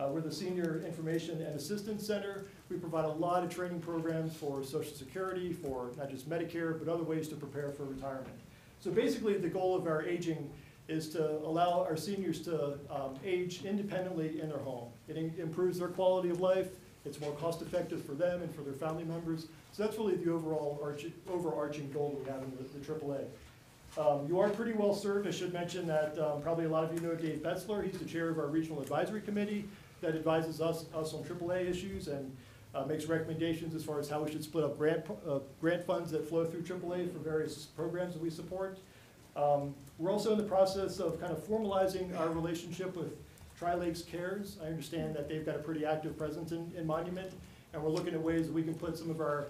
We're the Senior Information and Assistance Center. We provide a lot of training programs for Social Security, for not just Medicare, but other ways to prepare for retirement. So basically, the goal of our aging is to allow our seniors to age independently in their home. It improves their quality of life. It's more cost effective for them and for their family members. So that's really the overall overarching goal that we have in the AAA. You are pretty well served. I should mention that probably a lot of you know Dave Betzler. He's the chair of our regional advisory committee that advises us on AAA issues and makes recommendations as far as how we should split up grant funds that flow through AAA for various programs that we support. We're also in the process of kind of formalizing our relationship with Tri-Lakes Cares. I understand that they've got a pretty active presence in Monument, and we're looking at ways that we can put some of our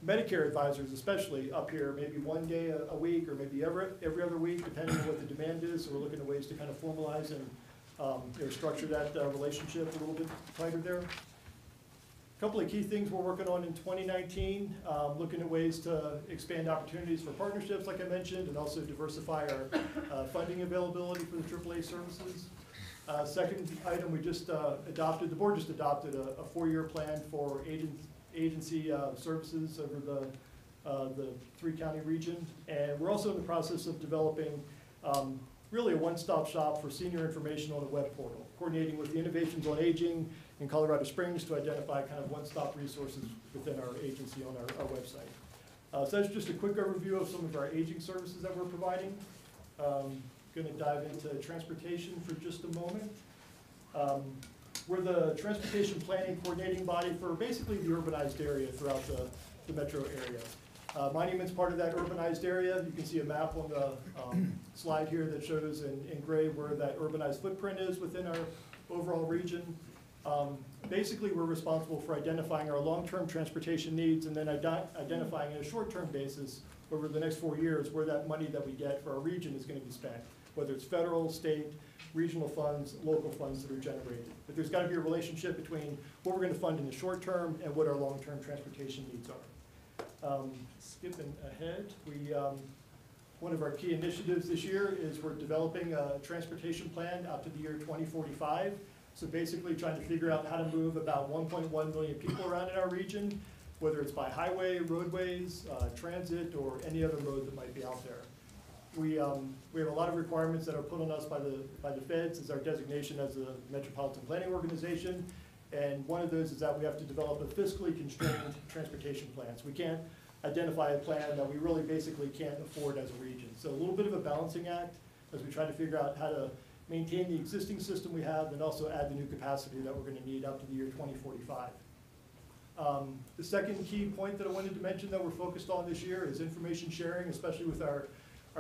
Medicare advisors especially up here, maybe one day a week or maybe every other week, depending on what the demand is. So we're looking at ways to kind of formalize and structure that relationship a little bit tighter there. A couple of key things we're working on in 2019, looking at ways to expand opportunities for partnerships, like I mentioned, and also diversify our funding availability for the AAA services. Second item, we just adopted, the board just adopted a 4-year plan for agency services over the 3-county region. And we're also in the process of developing really a one-stop shop for senior information on a web portal, coordinating with the Innovations on Aging in Colorado Springs to identify kind of one-stop resources within our agency on our website. So that's just a quick overview of some of our aging services that we're providing. Going to dive into transportation for just a moment. We're the transportation planning coordinating body for basically the urbanized area throughout the metro area. Monument's part of that urbanized area. You can see a map on the slide here that shows in gray where that urbanized footprint is within our overall region. Basically, we're responsible for identifying our long-term transportation needs and then identifying on a short-term basis over the next 4 years where that money that we get for our region is going to be spent, whether it's federal, state, regional funds, local funds that are generated. But there's got to be a relationship between what we're going to fund in the short term and what our long-term transportation needs are. Skipping ahead, we One of our key initiatives this year is we're developing a transportation plan out to the year 2045. So basically trying to figure out how to move about 1.1 million people around in our region, whether it's by highway, roadways, transit, or any other mode that might be out there. We have a lot of requirements that are put on us by the feds as our designation as a metropolitan planning organization. And one of those is that we have to develop a fiscally constrained transportation plan. So we can't identify a plan that we really basically can't afford as a region. So a little bit of a balancing act as we try to figure out how to maintain the existing system we have and also add the new capacity that we're going to need up to the year 2045. The second key point that I wanted to mention that we're focused on this year is information sharing, especially with our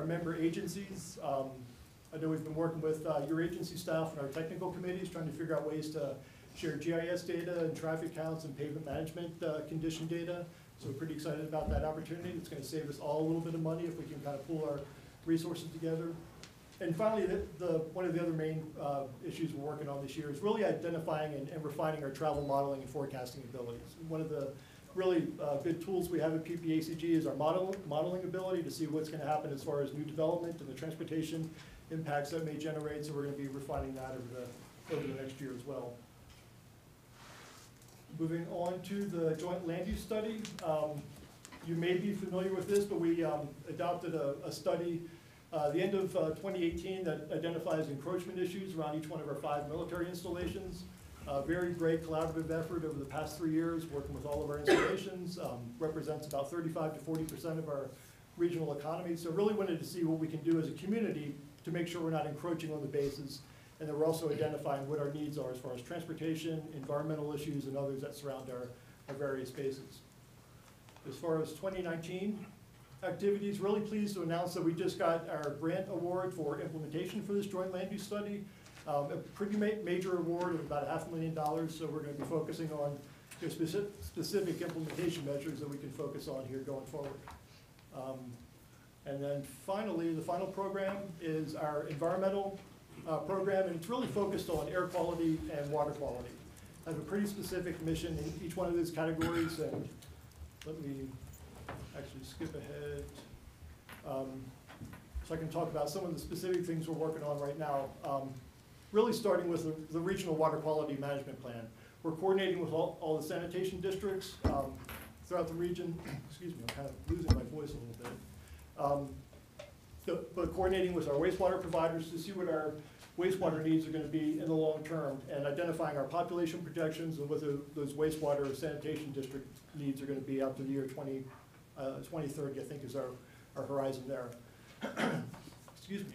member agencies. I know we've been working with your agency staff and our technical committees trying to figure out ways to share GIS data and traffic counts and pavement management condition data. So we're pretty excited about that opportunity. It's going to save us all a little bit of money if we can kind of pool our resources together. And finally, one of the other main issues we're working on this year is really identifying and refining our travel modeling and forecasting abilities. One of the really good tools we have at PPACG is our modeling ability to see what's going to happen as far as new development and the transportation impacts that may generate. So we're going to be refining that over the next year as well. Moving on to the joint land use study. You may be familiar with this, but we adopted a study the end of 2018 that identifies encroachment issues around each one of our 5 military installations. Very great collaborative effort over the past 3 years, working with all of our installations. Represents about 35 to 40% of our regional economy. So really wanted to see what we can do as a community to make sure we're not encroaching on the bases, and that we're also identifying what our needs are as far as transportation, environmental issues, and others that surround our various bases. As far as 2019 activities, really pleased to announce that we just got our grant award for implementation for this joint land use study. A pretty major award of about $500,000, so we're going to be focusing on specific implementation measures that we can focus on here going forward. And then finally, the final program is our environmental program, and it's really focused on air quality and water quality. I have a pretty specific mission in each one of those categories, and let me actually skip ahead. So I can talk about some of the specific things we're working on right now. Really starting with the regional water quality management plan. We're coordinating with all the sanitation districts throughout the region. Excuse me, I'm kind of losing my voice a little bit. But coordinating with our wastewater providers to see what our wastewater needs are going to be in the long term, and identifying our population projections and what those wastewater sanitation district needs are going to be out to the year 2030, I think is our horizon there. Excuse me.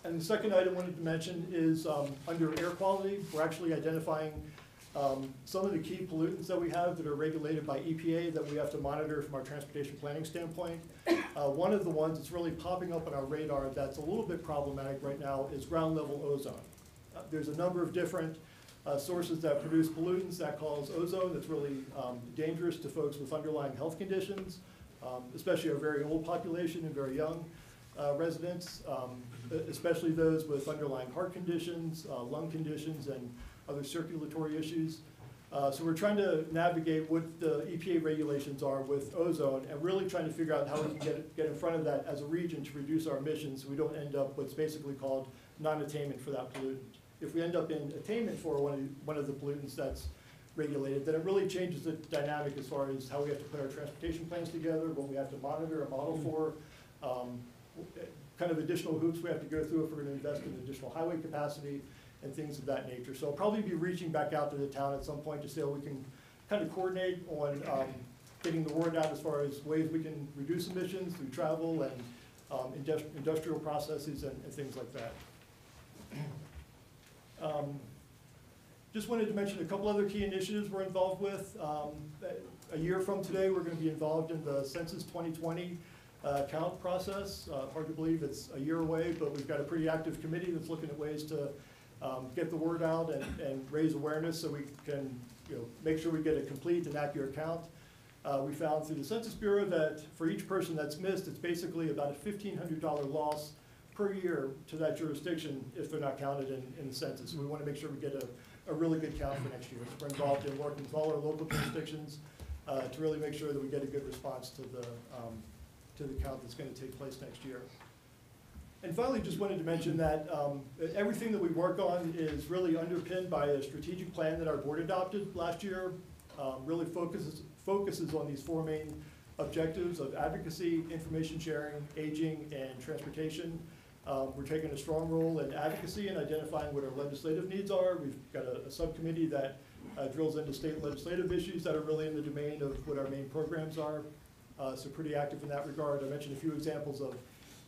And the second item I wanted to mention is under air quality, we're actually identifying some of the key pollutants that we have that are regulated by EPA that we have to monitor from our transportation planning standpoint. One of the ones that's really popping up on our radar that's a little bit problematic right now is ground level ozone. There's a number of different sources that produce pollutants that cause ozone that's really dangerous to folks with underlying health conditions, especially our very old population and very young residents, especially those with underlying heart conditions, lung conditions, and other circulatory issues. So we're trying to navigate what the EPA regulations are with ozone, and really trying to figure out how we can get in front of that as a region to reduce our emissions so we don't end up what's basically called non-attainment for that pollutant. If we end up in attainment for one of the pollutants that's regulated, then it really changes the dynamic as far as how we have to put our transportation plans together, what we have to monitor and model for, kind of additional hoops we have to go through if we're going to invest in additional highway capacity and things of that nature. So I'll probably be reaching back out to the town at some point to see how we can kind of coordinate on getting the word out as far as ways we can reduce emissions through travel and industrial processes and things like that. Just wanted to mention a couple other key initiatives we're involved with. A year from today, we're going to be involved in the Census 2020 count process. Hard to believe it's a year away, but we've got a pretty active committee that's looking at ways to get the word out and raise awareness so we can make sure we get a complete and accurate count. We found through the Census Bureau that for each person that's missed, it's basically about a $1,500 loss per year to that jurisdiction if they're not counted in the census. So we want to make sure we get a really good count for next year. So we're involved in working with all our local jurisdictions to really make sure that we get a good response to to the count that's going to take place next year. And finally, just wanted to mention that everything that we work on is really underpinned by a strategic plan that our board adopted last year. Really focuses on these four main objectives of advocacy, information sharing, aging, and transportation. We're taking a strong role in advocacy and identifying what our legislative needs are. We've got a subcommittee that drills into state legislative issues that are really in the domain of what our main programs are. So pretty active in that regard. I mentioned a few examples of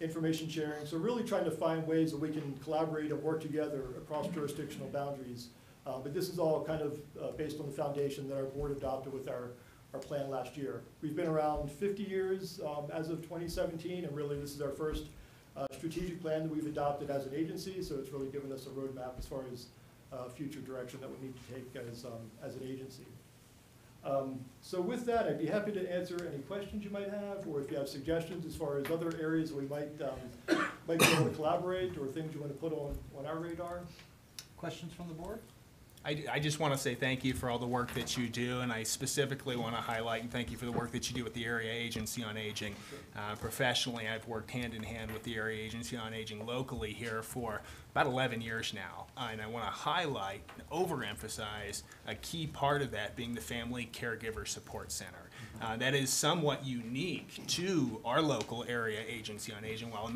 information sharing. So really trying to find ways that we can collaborate and work together across jurisdictional boundaries. But this is all kind of based on the foundation that our board adopted with our plan last year. We've been around 50 years as of 2017, and really this is our first strategic plan that we've adopted as an agency, so it's really given us a roadmap as far as future direction that we need to take as an agency. So with that, I'd be happy to answer any questions you might have, or if you have suggestions as far as other areas we might be able to collaborate, or things you want to put on our radar. Questions from the board? I just want to say thank you for all the work that you do, and I specifically want to highlight and thank you for the work that you do with the Area Agency on Aging. Professionally, I've worked hand in hand with the Area Agency on Aging locally here for about 11 years now, and I want to highlight and overemphasize a key part of that being the Family Caregiver Support Center. That is somewhat unique to our local Area Agency on Aging. While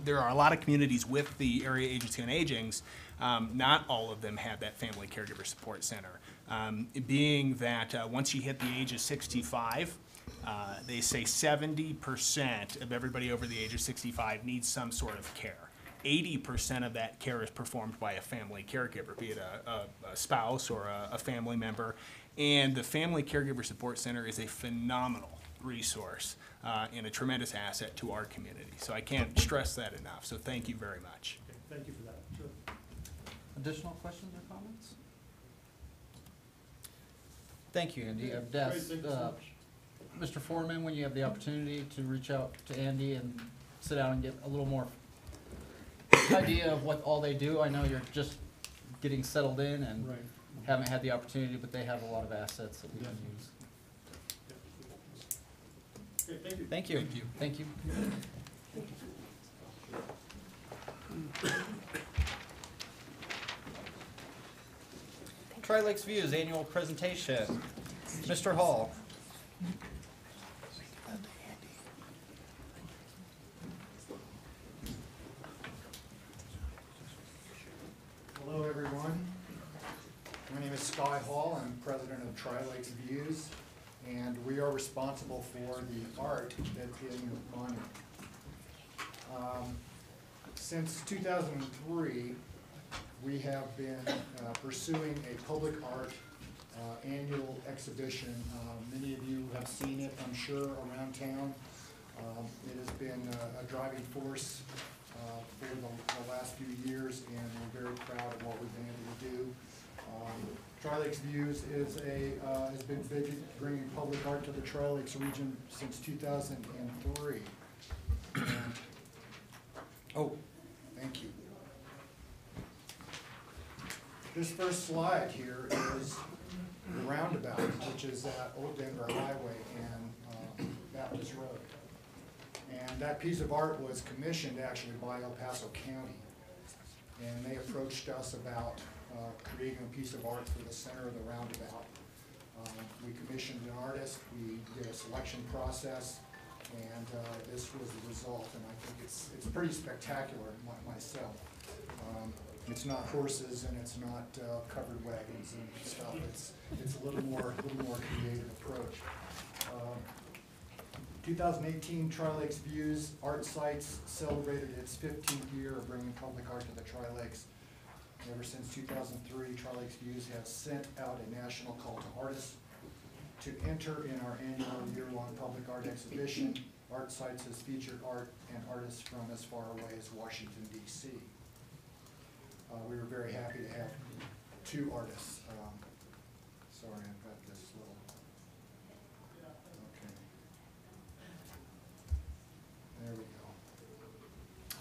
there are a lot of communities with the Area Agency on Aging's, not all of them have that Family Caregiver Support Center. Being that once you hit the age of 65, they say 70% of everybody over the age of 65 needs some sort of care. 80% of that care is performed by a family caregiver, be it a spouse or a family member. And the Family Caregiver Support Center is a phenomenal resource and a tremendous asset to our community. So I can't stress that enough. So thank you very much. Okay, thank you for that. Sure. Additional questions or comments? Thank you, Andy. I've asked Mr. Foreman, when you have the opportunity to reach out to Andy and sit down and get a little more idea of what all they do. I know you're just getting settled in and haven't had the opportunity, but they have a lot of assets that we can use. Okay, thank you. Thank you. Thank you. Tri-Lakes Views Annual Presentation. Mr. Hall. Hello, everyone. My name is Sky Hall. I'm president of Tri-Lakes Views, and we are responsible for the art that's in the monument. Since 2003, we have been pursuing a public art annual exhibition. Many of you have seen it, I'm sure, around town. It has been a driving force for the last few years, and we're very proud of what we've been able to do. Tri-Lakes Views is has been bringing public art to the Tri-Lakes region since 2003. And, oh, thank you. This first slide here is the roundabout, which is at Old Denver Highway and Baptist Road. And that piece of art was commissioned actually by El Paso County. And they approached us about creating a piece of art for the center of the roundabout. We commissioned an artist, we did a selection process, and this was the result. And I think it's pretty spectacular myself. It's not horses and it's not covered wagons and stuff. It's a little more creative approach. 2018 Tri-Lakes Views Art Sites celebrated its 15th year of bringing public art to the Tri-Lakes. Ever since 2003, Tri-Lakes Views has sent out a national call to artists to enter in our annual year-long public art exhibition. Art Sites has featured art and artists from as far away as Washington, D.C. We were very happy to have two artists. Sorry, I've got this little. Okay. There we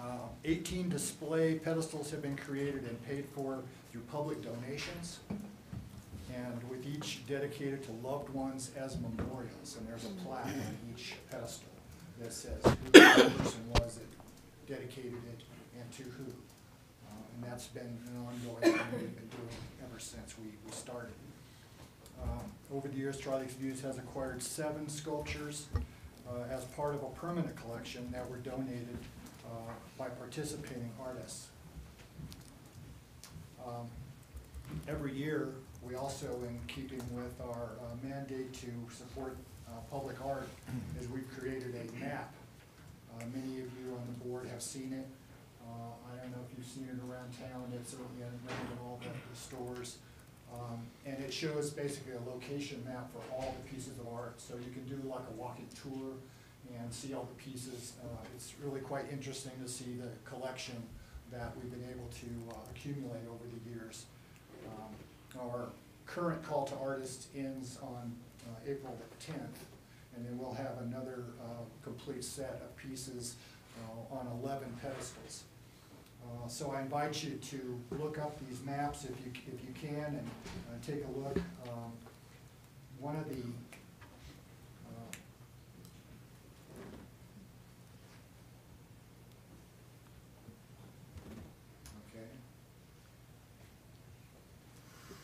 go. 18 display pedestals have been created and paid for through public donations, and with each dedicated to loved ones as memorials, and there's a plaque on each pedestal. that says who the person was that dedicated it and to who. And that's been an ongoing thing we've been doing ever since we started. Over the years, Tri-Lakes Views has acquired 7 sculptures as part of a permanent collection that were donated by participating artists. Every year, we also, in keeping with our mandate to support public art, is we've created a map. Many of you on the board have seen it. I don't know if you've seen it around town. It's certainly in all the stores. And it shows basically a location map for all the pieces of art. So you can do like a walking tour and see all the pieces. It's really quite interesting to see the collection that we've been able to accumulate over the years. Our current call to artists ends on April the 10th, and then we'll have another complete set of pieces on 11 pedestals. So I invite you to look up these maps if you can and take a look. One of the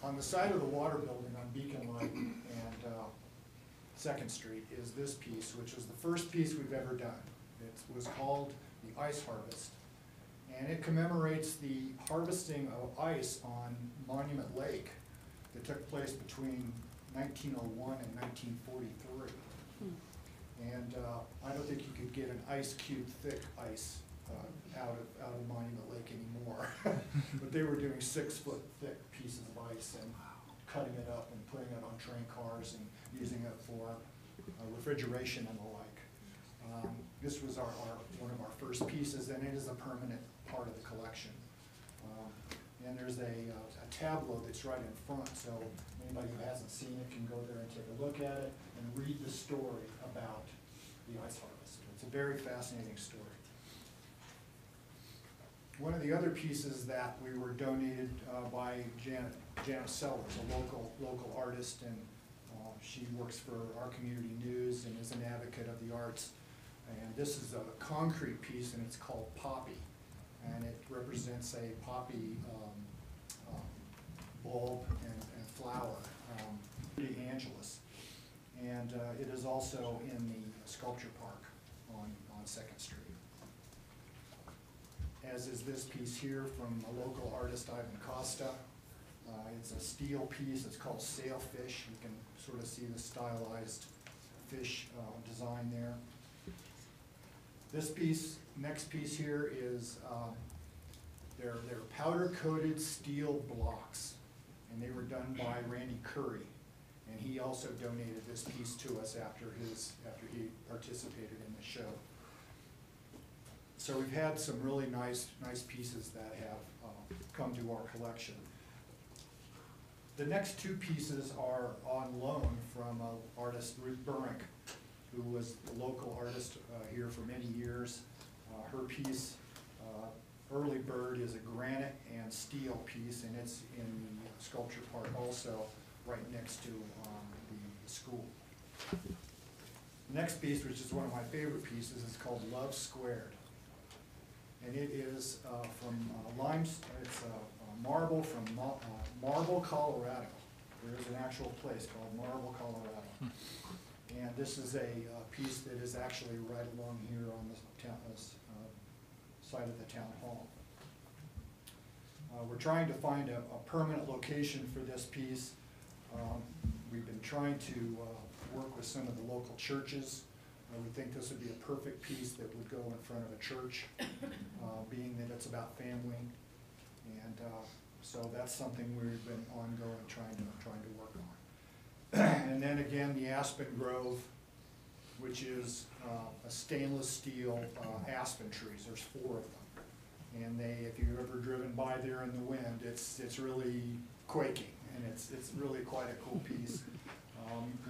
on the side of the water building on Beacon Light and 2nd Street is this piece, which was the first piece we've ever done. It was called the Ice Harvest, and it commemorates the harvesting of ice on Monument Lake that took place between 1901 and 1943. And I don't think you could get an ice cube thick ice out of Monument Lake anymore. But they were doing 6-foot thick pieces of ice and cutting it up and putting it on train cars and using it for refrigeration and the like. This was one of our first pieces, and it is a permanent part of the collection. And there's a tableau that's right in front, so anybody who hasn't seen it can go there and take a look at it and read the story about the ice harvest. It's a very fascinating story. One of the other pieces that we were donated by Janet Sellers, a local artist, and she works for our community news and is an advocate of the arts. And this is a concrete piece, and it's called Poppy, and it represents a poppy bulb and flower, De Angelis, and it is also in the sculpture park on 2nd Street. As is this piece here from a local artist, Ivan Costa. It's a steel piece. It's called Sailfish. You can sort of see the stylized fish design there. This piece, next piece here is they're powder-coated steel blocks, and they were done by Randy Curry, and he also donated this piece to us after he participated in the show. So we've had some really nice pieces that have come to our collection. The next 2 pieces are on loan from artist Ruth Burrick, who was a local artist here for many years. Her piece, Early Bird, is a granite and steel piece, and it's in the sculpture park also, right next to the school. The next piece, which is one of my favorite pieces, is called Love Squared. And it is from it's marble from Marble, Colorado. There is an actual place called Marble, Colorado. And this is a piece that is actually right along here on the side of the town hall. We're trying to find a permanent location for this piece. We've been trying to work with some of the local churches. We think this would be a perfect piece that would go in front of a church, being that it's about family. And so that's something we've been ongoing trying to work on. And then again, the Aspen Grove, which is a stainless steel aspen trees. There's 4 of them, and if you've ever driven by there in the wind, it's really quaking, and it's really quite a cool piece.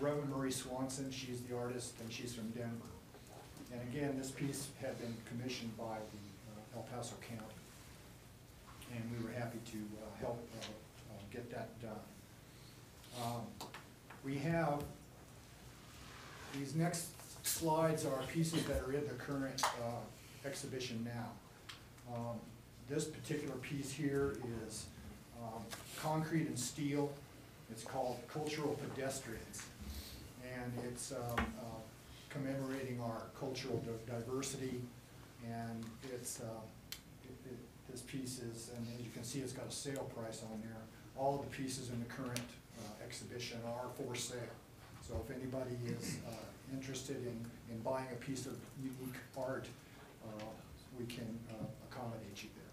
Reverend Marie Swanson, she's the artist, and she's from Denver. And again, this piece had been commissioned by the El Paso County, and we were happy to help get that done. We have these next slides are pieces that are in the current exhibition now. This particular piece here is concrete and steel. It's called Cultural Pedestrians, and it's commemorating our cultural diversity, and it's this piece is, and as you can see, it's got a sale price on there. All of the pieces in the current exhibition are for sale. So if anybody is interested in buying a piece of unique art, we can accommodate you there.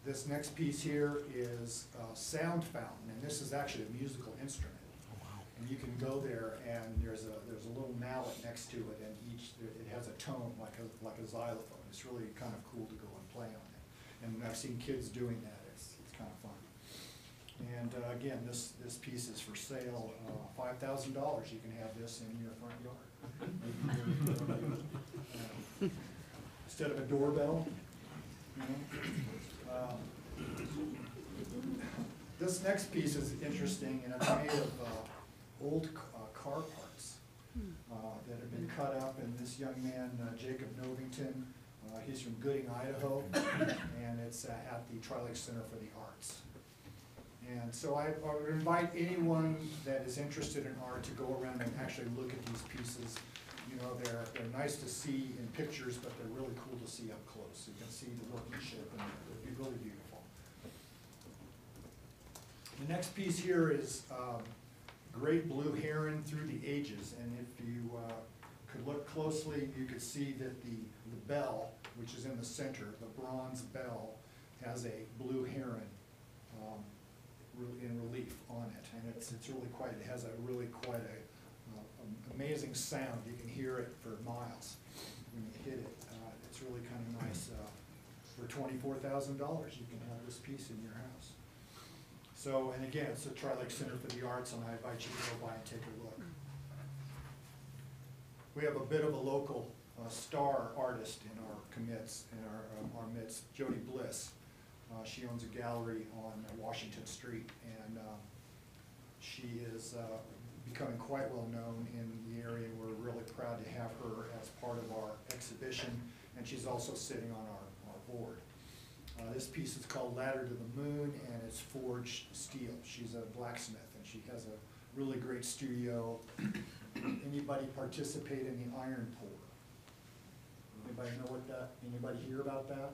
This next piece here is Sound Fountain, and this is actually a musical instrument. And you can go there, and there's a little mallet next to it, and it has a tone like a xylophone. It's really kind of cool to go and play on it. And I've seen kids doing that. It's kind of fun. And again, this piece is for sale, $5,000. You can have this in your front yard. Instead of a doorbell, you know. This next piece is interesting, and it's made of old car parts that have been cut up. And this young man, Jacob Novington, he's from Gooding, Idaho, and it's at the Tri-Lake Center for the Arts. And so I would invite anyone that is interested in art to go around and actually look at these pieces. You know, they're nice to see in pictures, but they're really cool to see up close. You can see the workmanship, and it'd be really beautiful. The next piece here is Great Blue Heron Through the Ages, and if you could look closely, you could see that the bell, which is in the center, the bronze bell, has a blue heron in relief on it, and it's really quite. It has a really quite a amazing sound. You can hear it for miles when you hit it. It's really kind of nice. For $24,000, you can have this piece in your house. So, and again, it's the Tri-Lake Center for the Arts, and I invite you to go by and take a look. We have a bit of a local star artist in our commits, in our midst, Jody Bliss. She owns a gallery on Washington Street, and she is becoming quite well known in the area. We're really proud to have her as part of our exhibition, and she's also sitting on our board. This piece is called Ladder to the Moon, and it's forged steel. She's a blacksmith, and she has a really great studio. Anybody participate in the iron pour? Anybody know what that, anybody hear about that?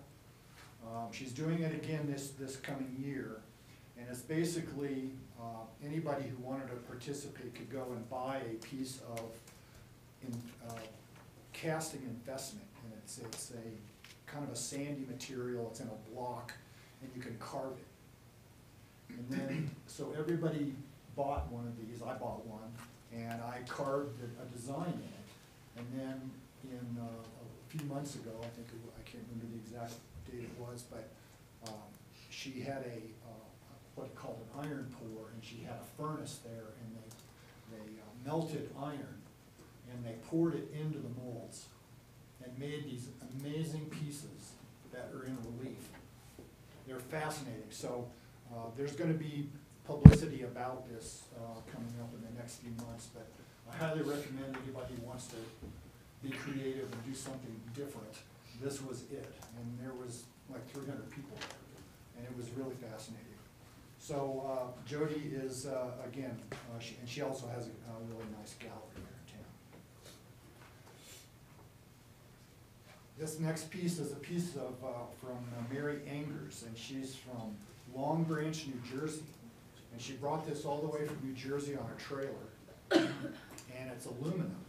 She's doing it again this coming year, and it's basically anybody who wanted to participate could go and buy a piece of casting investment, and it's a kind of a sandy material. It's in a block, and you can carve it. And then, so everybody bought one of these. I bought one, and I carved a design in it. And then in a few months ago, I can't remember the exact date it was, but she had what it called an iron pour, and she had a furnace there, and they melted iron, and they poured it into the molds and made these amazing pieces that are in relief. They're fascinating. So there's going to be publicity about this coming up in the next few months, but I highly recommend anybody who wants to be creative and do something different. This was it, and there was like 300 people there, and it was really fascinating. So Jody is, again, and she also has a really nice gallery here in town. This next piece is a piece of from Mary Angers, and she's from Long Branch, New Jersey. And she brought this all the way from New Jersey on a trailer, and it's aluminum,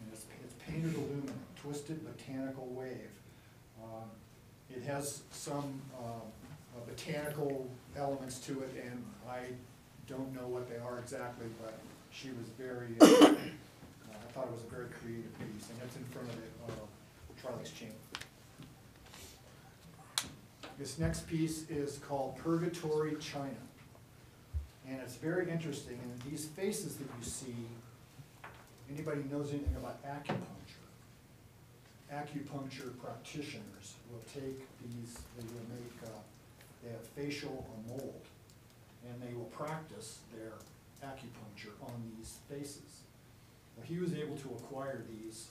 and it's painted aluminum, twisted botanical wave. It has some botanical elements to it, and I don't know what they are exactly, but she was very, I thought it was a very creative piece, and it's in front of the Tri-Lakes Chamber. This next piece is called Purgatory China. And it's very interesting, and these faces that you see, anybody knows anything about acupuncture? Acupuncture practitioners will take these, they will make, they have facial mold, and they will practice their acupuncture on these faces. Well, he was able to acquire these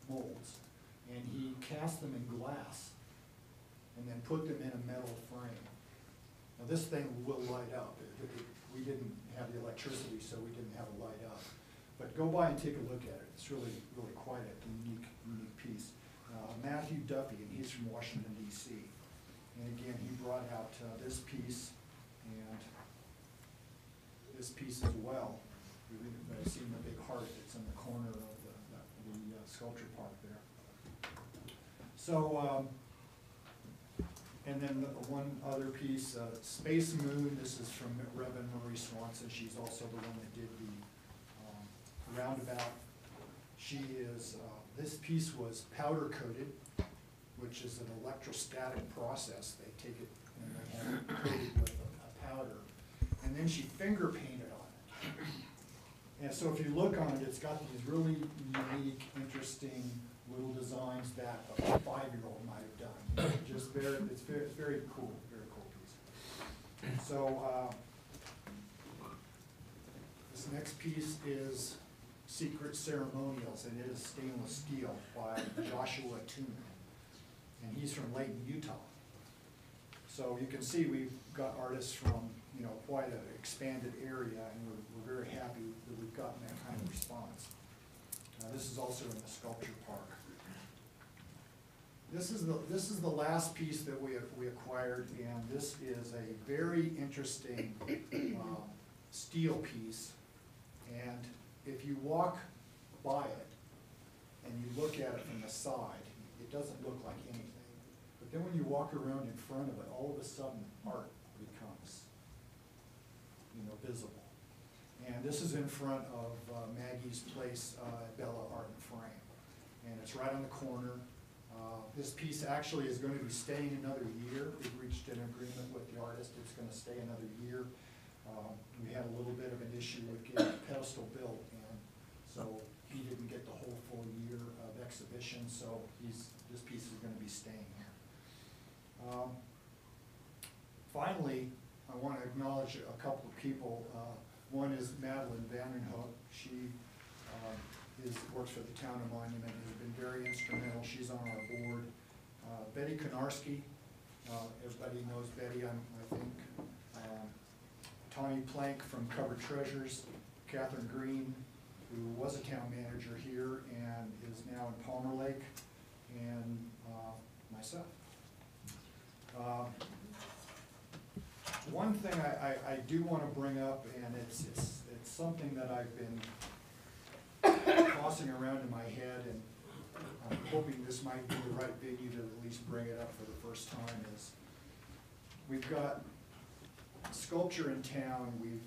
molds, and he cast them in glass and then put them in a metal frame. Now, this thing will light up. We didn't have the electricity, so we didn't have it light up. But go by and take a look at it. It's really, really quite a unique piece. Matthew Duffy, and he's from Washington, D.C. And again, he brought out this piece and this piece as well. You've seen the big heart that's in the corner of the sculpture park there. So, and then one other piece, Space Moon. This is from Reverend Marie Swanson. She's also the one that did the roundabout. She is, this piece was powder coated, which is an electrostatic process. They take it and they have it coated with a powder. And then she finger painted on it. And so if you look on it, it's got these really unique, interesting little designs that a 5-year-old might have done. Just it's very cool piece. So this next piece is Secret Ceremonials, and it is stainless steel by Joshua Toon. And he's from Layton, Utah. So you can see we've got artists from, you know, quite an expanded area, and we're very happy that we've gotten that kind of response. This is also in the sculpture park. This is the last piece that we acquired, and this is a very interesting steel piece. And if you walk by it and you look at it from the side, it doesn't look like anything. But then when you walk around in front of it, all of a sudden art becomes, you know, visible. And this is in front of Maggie's place at Bella Art and Frame. And it's right on the corner. This piece actually is going to be staying another year. We've reached an agreement with the artist. It's going to stay another year. We had a little bit of an issue with getting the pedestal built, and so he didn't get the whole full year of exhibition, so this piece is going to be staying here. Finally, I want to acknowledge a couple of people. One is Madeline Vandenhoek. She works for the town of Monument and has been very instrumental. She's on our board. Betty Konarski, everybody knows Betty, I think. Tawny Plank from Covered Treasures. Catherine Green, who was a town manager here and is now in Palmer Lake, and myself. One thing I do want to bring up, and it's something that I've been tossing around in my head, and I'm hoping this might be the right venue to at least bring it up for the first time, is we've got sculpture in town. We've,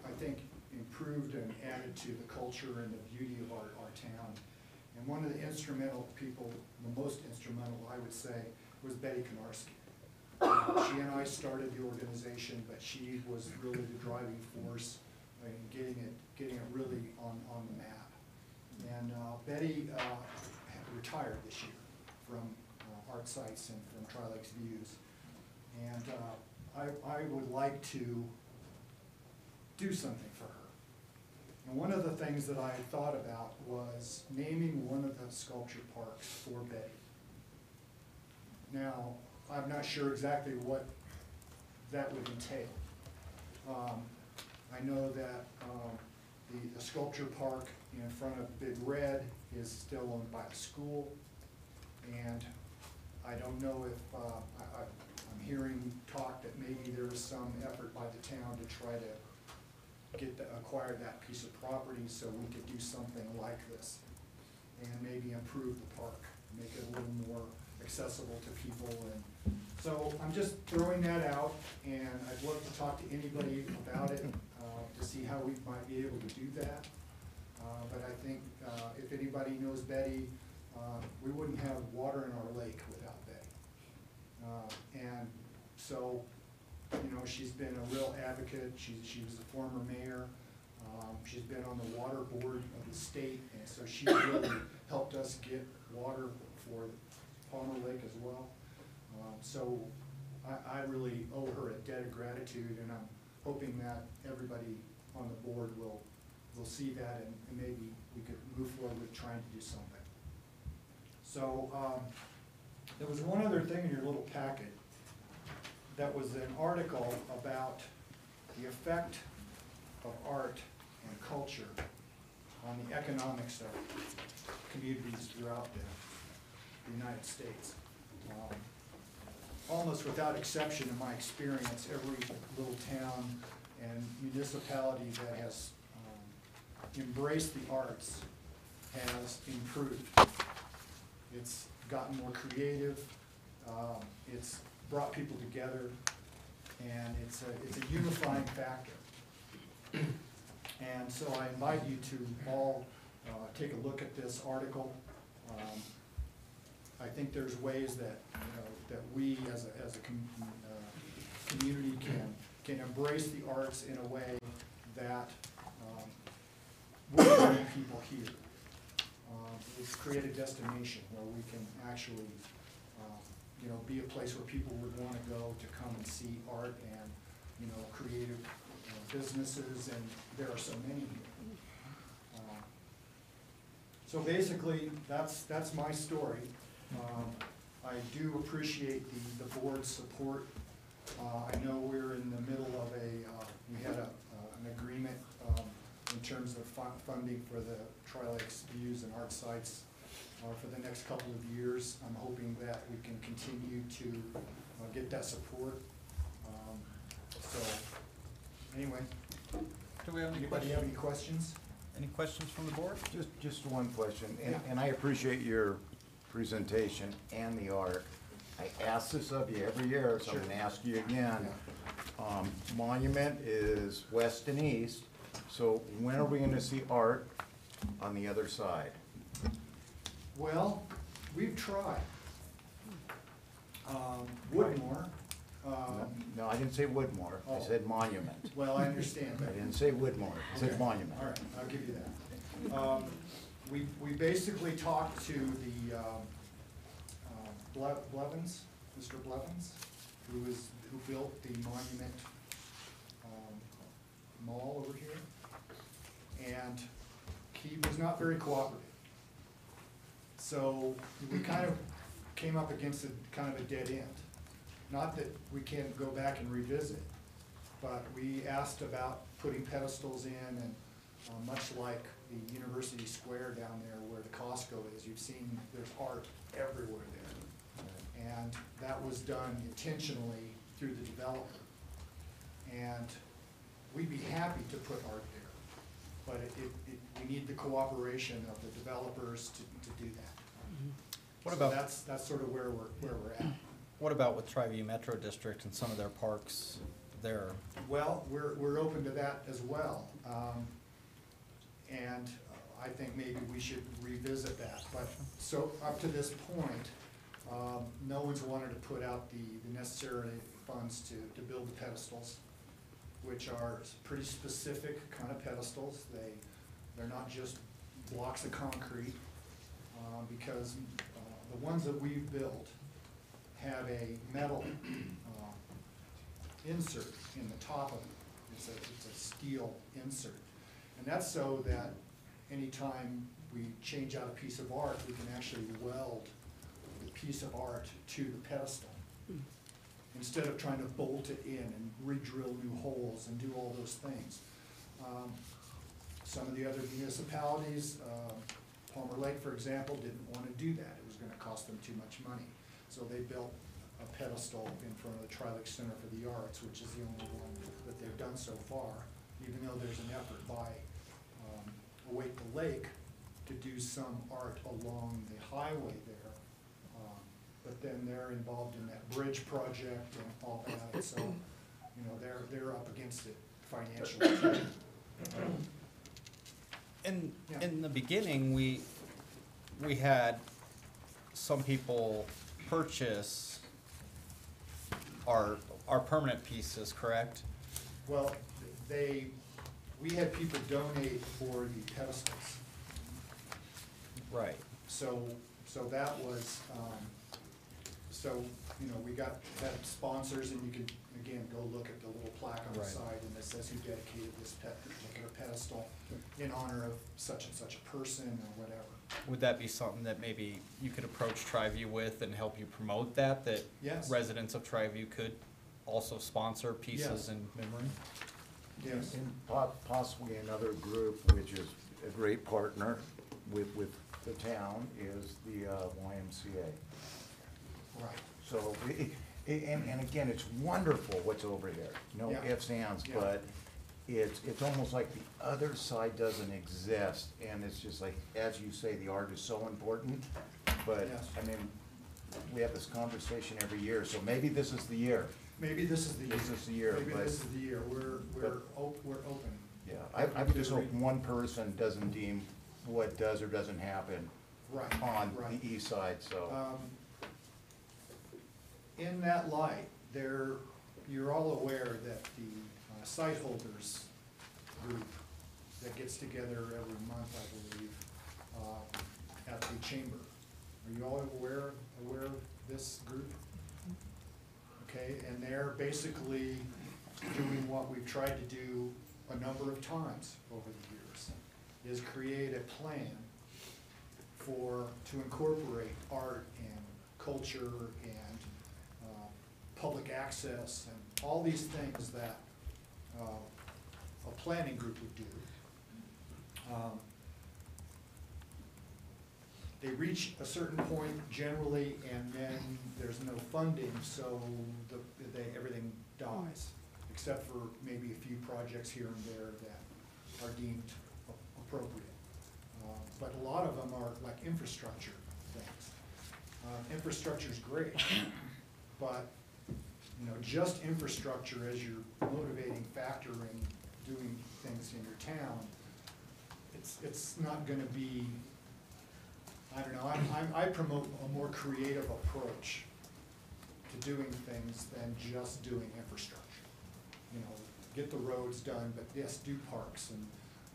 I think, improved and added to the culture and the beauty of our town. And one of the instrumental people, the most instrumental, I would say, was Betty Konarski. She and I started the organization, but she was really the driving force in getting it really on the map. And Betty retired this year from Art Sites and from Tri-Lakes Views. And I would like to do something for her. And one of the things that I thought about was naming one of the sculpture parks for Betty. Now, I'm not sure exactly what that would entail. I know that the sculpture park in front of Big Red is still owned by a school, and I don't know if, I'm hearing talk that maybe there is some effort by the town to try to acquire that piece of property so we could do something like this and maybe improve the park, make it a little more accessible to people. And so I'm just throwing that out, and I'd love to talk to anybody about it to see how we might be able to do that. But I think if anybody knows Betty, we wouldn't have water in our lake without Betty. And so, you know, she's been a real advocate. She was a former mayor. She's been on the water board of the state, and so she really helped us get water for Palmer Lake as well. So I really owe her a debt of gratitude, and I'm hoping that everybody on the board will we'll see that and maybe we could move forward with trying to do something. So there was one other thing in your little packet. That was an article about the effect of art and culture on the economics of communities throughout the United States. Almost without exception, in my experience, every little town and municipality that has embraced the arts has improved. It's gotten more creative, it's brought people together, and it's a unifying factor. And so I invite you to all take a look at this article. I think there's ways that that we as a community can embrace the arts in a way that will bring people here. It's create a destination where we can actually be a place where people would want to go to come and see art and creative businesses, and there are so many here. So basically, that's my story. I do appreciate the board's support. I know we're in the middle of we had an agreement in terms of funding for the Tri-Lakes Views and Art Sites for the next couple of years. I'm hoping that we can continue to get that support. So anyway, Do we have any anybody have any questions? Any questions from the board? Just one question, and I appreciate your presentation and the art. I ask this of you every year, so I'm gonna ask you again. Monument is west and east, so when are we gonna see art on the other side? Well, we've tried. Woodmore. No, I didn't say Woodmore, I said Monument. Well, I understand I that. didn't say Woodmore, I said Monument. All right, I'll give you that. We basically talked to the Blevins, Mr. Blevins, who built the Monument Mall over here, and he was not very cooperative. So we kind of came up against kind of a dead end. Not that we can't go back and revisit, but we asked about putting pedestals in, and much like the University Square down there where the Costco is, you've seen there's art everywhere there. And that was done intentionally through the developer. And we'd be happy to put art there, but we need the cooperation of the developers to do that. What So about that's sort of where we're at. What about with Tri-View Metro District and some of their parks there? Well, we're open to that as well. And I think maybe we should revisit that. But so up to this point, no one's wanted to put out the necessary funds to build the pedestals, which are pretty specific kind of pedestals. They're not just blocks of concrete, because the ones that we've built have a metal insert in the top of it. It's a steel insert. And that's so that anytime we change out a piece of art, we can actually weld the piece of art to the pedestal, instead of trying to bolt it in and re-drill new holes and do all those things. Some of the other municipalities, Palmer Lake, for example, didn't want to do that. It was going to cost them too much money. So they built a pedestal in front of the Tri-Lakes Center for the Arts, which is the only one that they've done so far, even though there's an effort by Awake the Lake to do some art along the highway there. But then they're involved in that bridge project and all that, so they're up against it financially. In the beginning, we had some people purchase our permanent pieces, correct? Well, we had people donate for the pedestals. Right. So that was, So, you know, we got that sponsors, and you can, again, go look at the little plaque on the Right. side, and it says who dedicated this particular pedestal in honor of such and such a person or whatever. Would that be something that maybe you could approach Triview with and help you promote that Yes. residents of Triview could also sponsor pieces Yes. in memory? Yes. And possibly another group, which is a great partner with the town, is the YMCA. Right. So, and again, it's wonderful what's over there, no Yeah. ifs, ands, Yeah. but it's almost like the other side doesn't exist, and it's just like, as you say, the art is so important, but, Yes. I mean, we have this conversation every year, so maybe this is the year. Maybe this is the year. This is the year, Maybe but- this is the year. We're open. Yeah, I would just hope one person doesn't deem what does or doesn't happen Right, on right. the east side, so. In that light, you're all aware that the site holders group that gets together every month, I believe, at the chamber. Are you all aware of this group? Okay, and they're basically doing what we've tried to do a number of times over the years, is create a plan to incorporate art and culture and public access and all these things that a planning group would do. They reach a certain point generally, and then there's no funding, so everything dies, except for maybe a few projects here and there that are deemed appropriate. But a lot of them are like infrastructure things. Infrastructure's great, but, you know, just infrastructure as your motivating factor in doing things in your town, it's not gonna be, I don't know, I promote a more creative approach to doing things than just doing infrastructure. You know, get the roads done, but yes, do parks and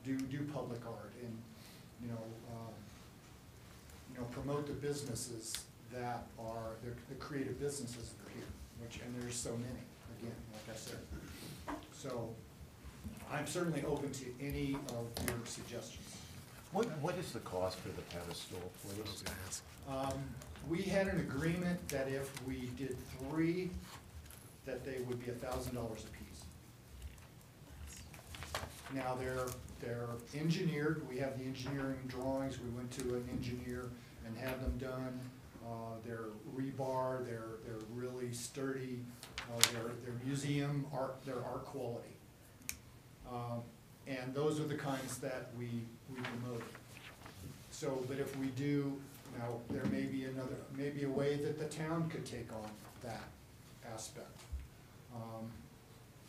do public art and, you know, promote the businesses that are, the creative businesses that are here, and there's so many, again, like I said. So, I'm certainly open to any of your suggestions. What is the cost for the pedestal, please? We had an agreement that if we did 3, that they would be $1,000 apiece. Now, they're engineered, we have the engineering drawings, we went to an engineer and had them done. They're rebar, they're really sturdy, they're museum art, they're art quality. And those are the kinds that we promote. So, but if we do, now, there may be a way that the town could take on that aspect.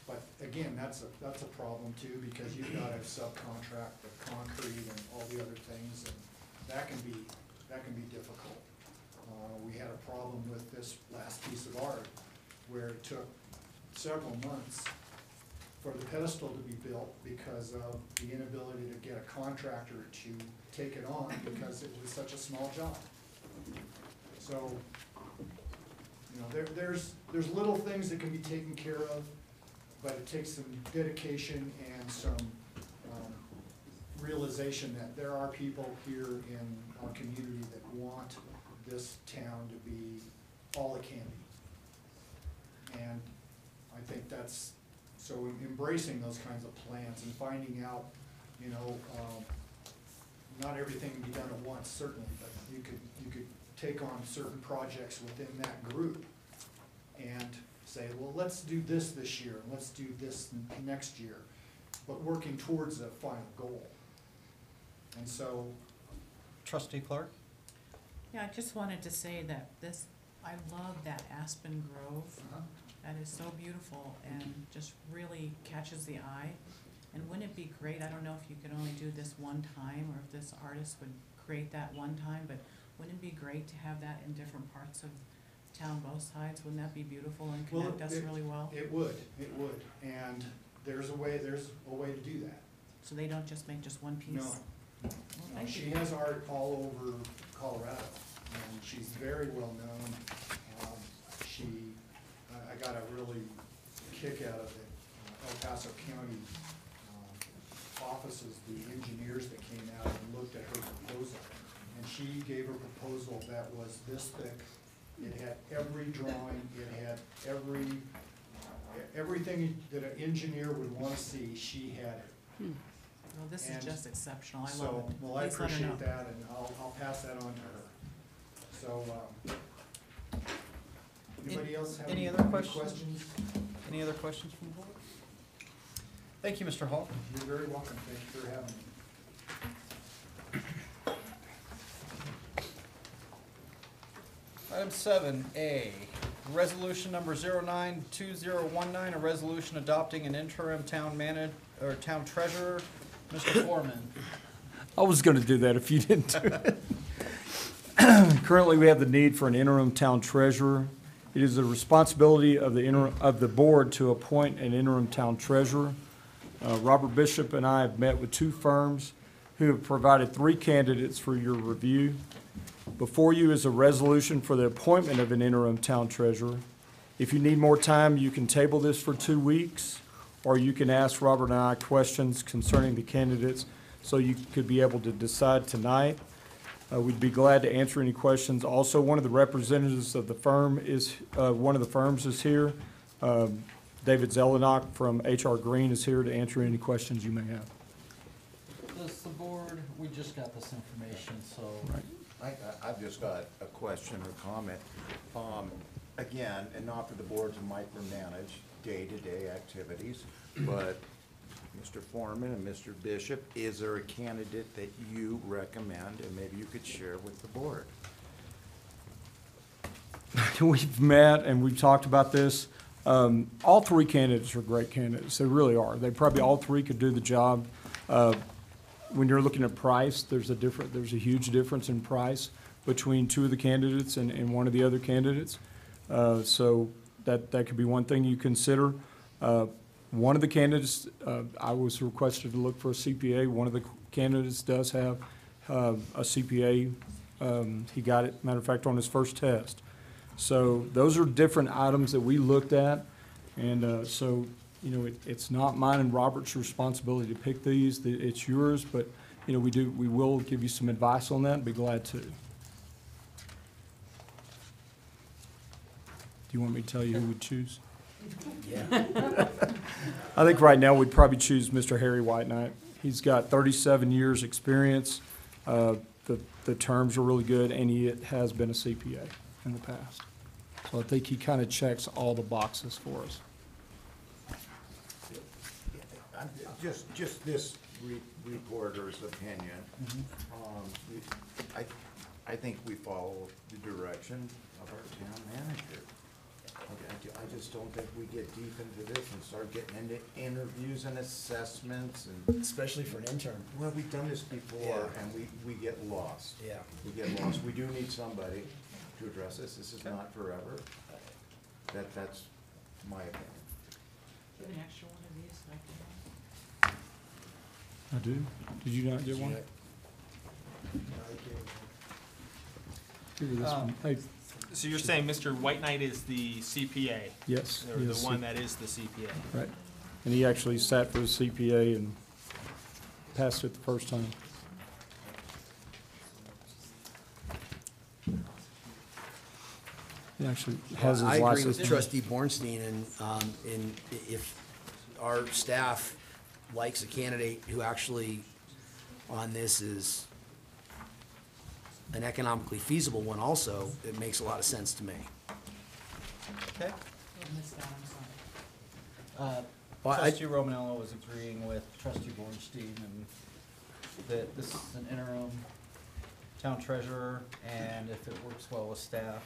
But again, that's a problem too, because you've got to subcontract the concrete and all the other things, and that can be difficult. We had a problem with this last piece of art, where it took several months for the pedestal to be built because of the inability to get a contractor to take it on because it was such a small job. So, you know, there's little things that can be taken care of, but it takes some dedication and some realization that there are people here in our community that want this town to be all it can be. And I think that's, so embracing those kinds of plans and finding out, you know, not everything can be done at once, certainly, but you could take on certain projects within that group and say, well, let's do this year, and let's do this next year, but working towards a final goal. And so. Trustee Clark? Yeah, I just wanted to say that I love that Aspen Grove. That is so beautiful and just really catches the eye. And wouldn't it be great, I don't know if you could only do this one time, or if this artist would create that one time, but wouldn't it be great to have that in different parts of town, both sides? Wouldn't that be beautiful and connect us really well? It would, and there's a way to do that. So they don't just make just one piece? No. Well, thank She you. has art all over Colorado, and she's very well known. I got a really kick out of the El Paso County offices, the engineers that came out and looked at her proposal. And she gave a proposal that was this thick. It had every drawing, it had everything that an engineer would want to see, she had it. Well, this is And just exceptional. I love so, it. well, I Please let her know. appreciate that, and I'll pass that on to her. So, anybody else have Any other questions? Any other questions from the board? Thank you, Mr. Hall. You're very welcome. Thank you for having me. Item 7A, resolution number 092019, a resolution adopting an interim town treasurer. Mr. Foreman. I was gonna do that if you didn't do it. Currently, we have the need for an interim town treasurer. It is the responsibility of the board to appoint an interim town treasurer. Robert Bishop and I have met with two firms who have provided 3 candidates for your review. Before you is a resolution for the appointment of an interim town treasurer. If you need more time, you can table this for 2 weeks, or you can ask Robert and I questions concerning the candidates so you could be able to decide tonight. We'd be glad to answer any questions. Also, one of the representatives of the firm is, one of the firms is here. David Zelenock from HR Green is here to answer any questions you may have. Does the board, we just got this information, so. Right. I've just got a question or comment. Again, and not for the board to micromanage day-to-day activities, but Mr. Foreman and Mr. Bishop, is there a candidate that you recommend and maybe you could share with the board? We've met and we've talked about this. All 3 candidates are great candidates. They really are. They probably all 3 could do the job. When you're looking at price, there's a huge difference in price between 2 of the candidates and one of the other candidates. So that could be one thing you consider. One of the candidates, I was requested to look for a CPA. One of the candidates does have a CPA. He got it, matter of fact, on his first test. So those are different items that we looked at. And so, you know, it's not mine and Robert's responsibility to pick these. It's yours, but, you know, we will give you some advice on that and be glad to. Do you want me to tell you who we'd choose? Yeah. I think right now we'd probably choose Mr. Harry Whiteknight. He's got 37 years' experience. The terms are really good, and he has been a CPA in the past. So I think he kind of checks all the boxes for us. Just this reporter's opinion. I think we follow the direction of our town manager. I just don't think we get deep into this and start getting into interviews and assessments and. Especially for an intern. Well, we've done this before and we get lost. Yeah. We get lost. We do need somebody to address this. This is not forever. That's my opinion. Do you have an extra one of these that I can have? I do. Did you not get one? Give me this one. Hey, So you're saying Mr. Whiteknight is the CPA? yes. Or the yes, one that is the CPA? Right. And he actually sat for the CPA and passed it the first time. He actually has his I agree license. with Trustee Bornstein, and if our staff likes a candidate who actually on this is an economically feasible one also, it makes a lot of sense to me. Okay. I missed that, I'm sorry. Well, I- Trustee Romanello was agreeing with Trustee Bornstein and that this is an interim town treasurer, and if it works well with staff,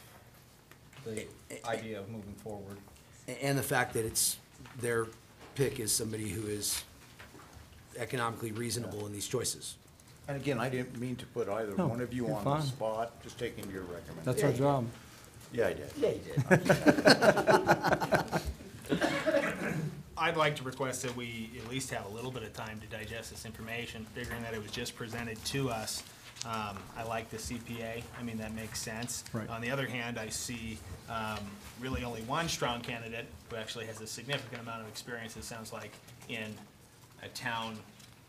the idea of moving forward. And the fact that their pick is somebody who is economically reasonable in these choices. And again, I didn't mean to put either No, one of you you're on the fine. spot, just taking your recommendation. That's our job. Yeah, I did. Yeah, you did. I'd like to request that we at least have a little bit of time to digest this information, figuring that it was just presented to us I like the CPA. I mean, that makes sense. Right. On the other hand, I see really only one strong candidate who actually has a significant amount of experience, it sounds like, in a town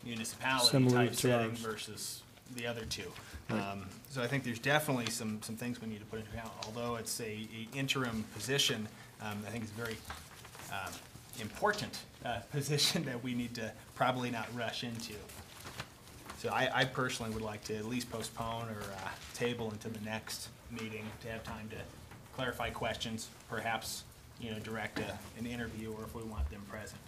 municipality Similar type to setting ours. versus the other two. Right. So I think there's definitely some things we need to put into account. Although it's a interim position, I think it's a very important position that we need to probably not rush into. So I personally would like to at least postpone or table into the next meeting to have time to clarify questions, perhaps, direct an interview, or if we want them present.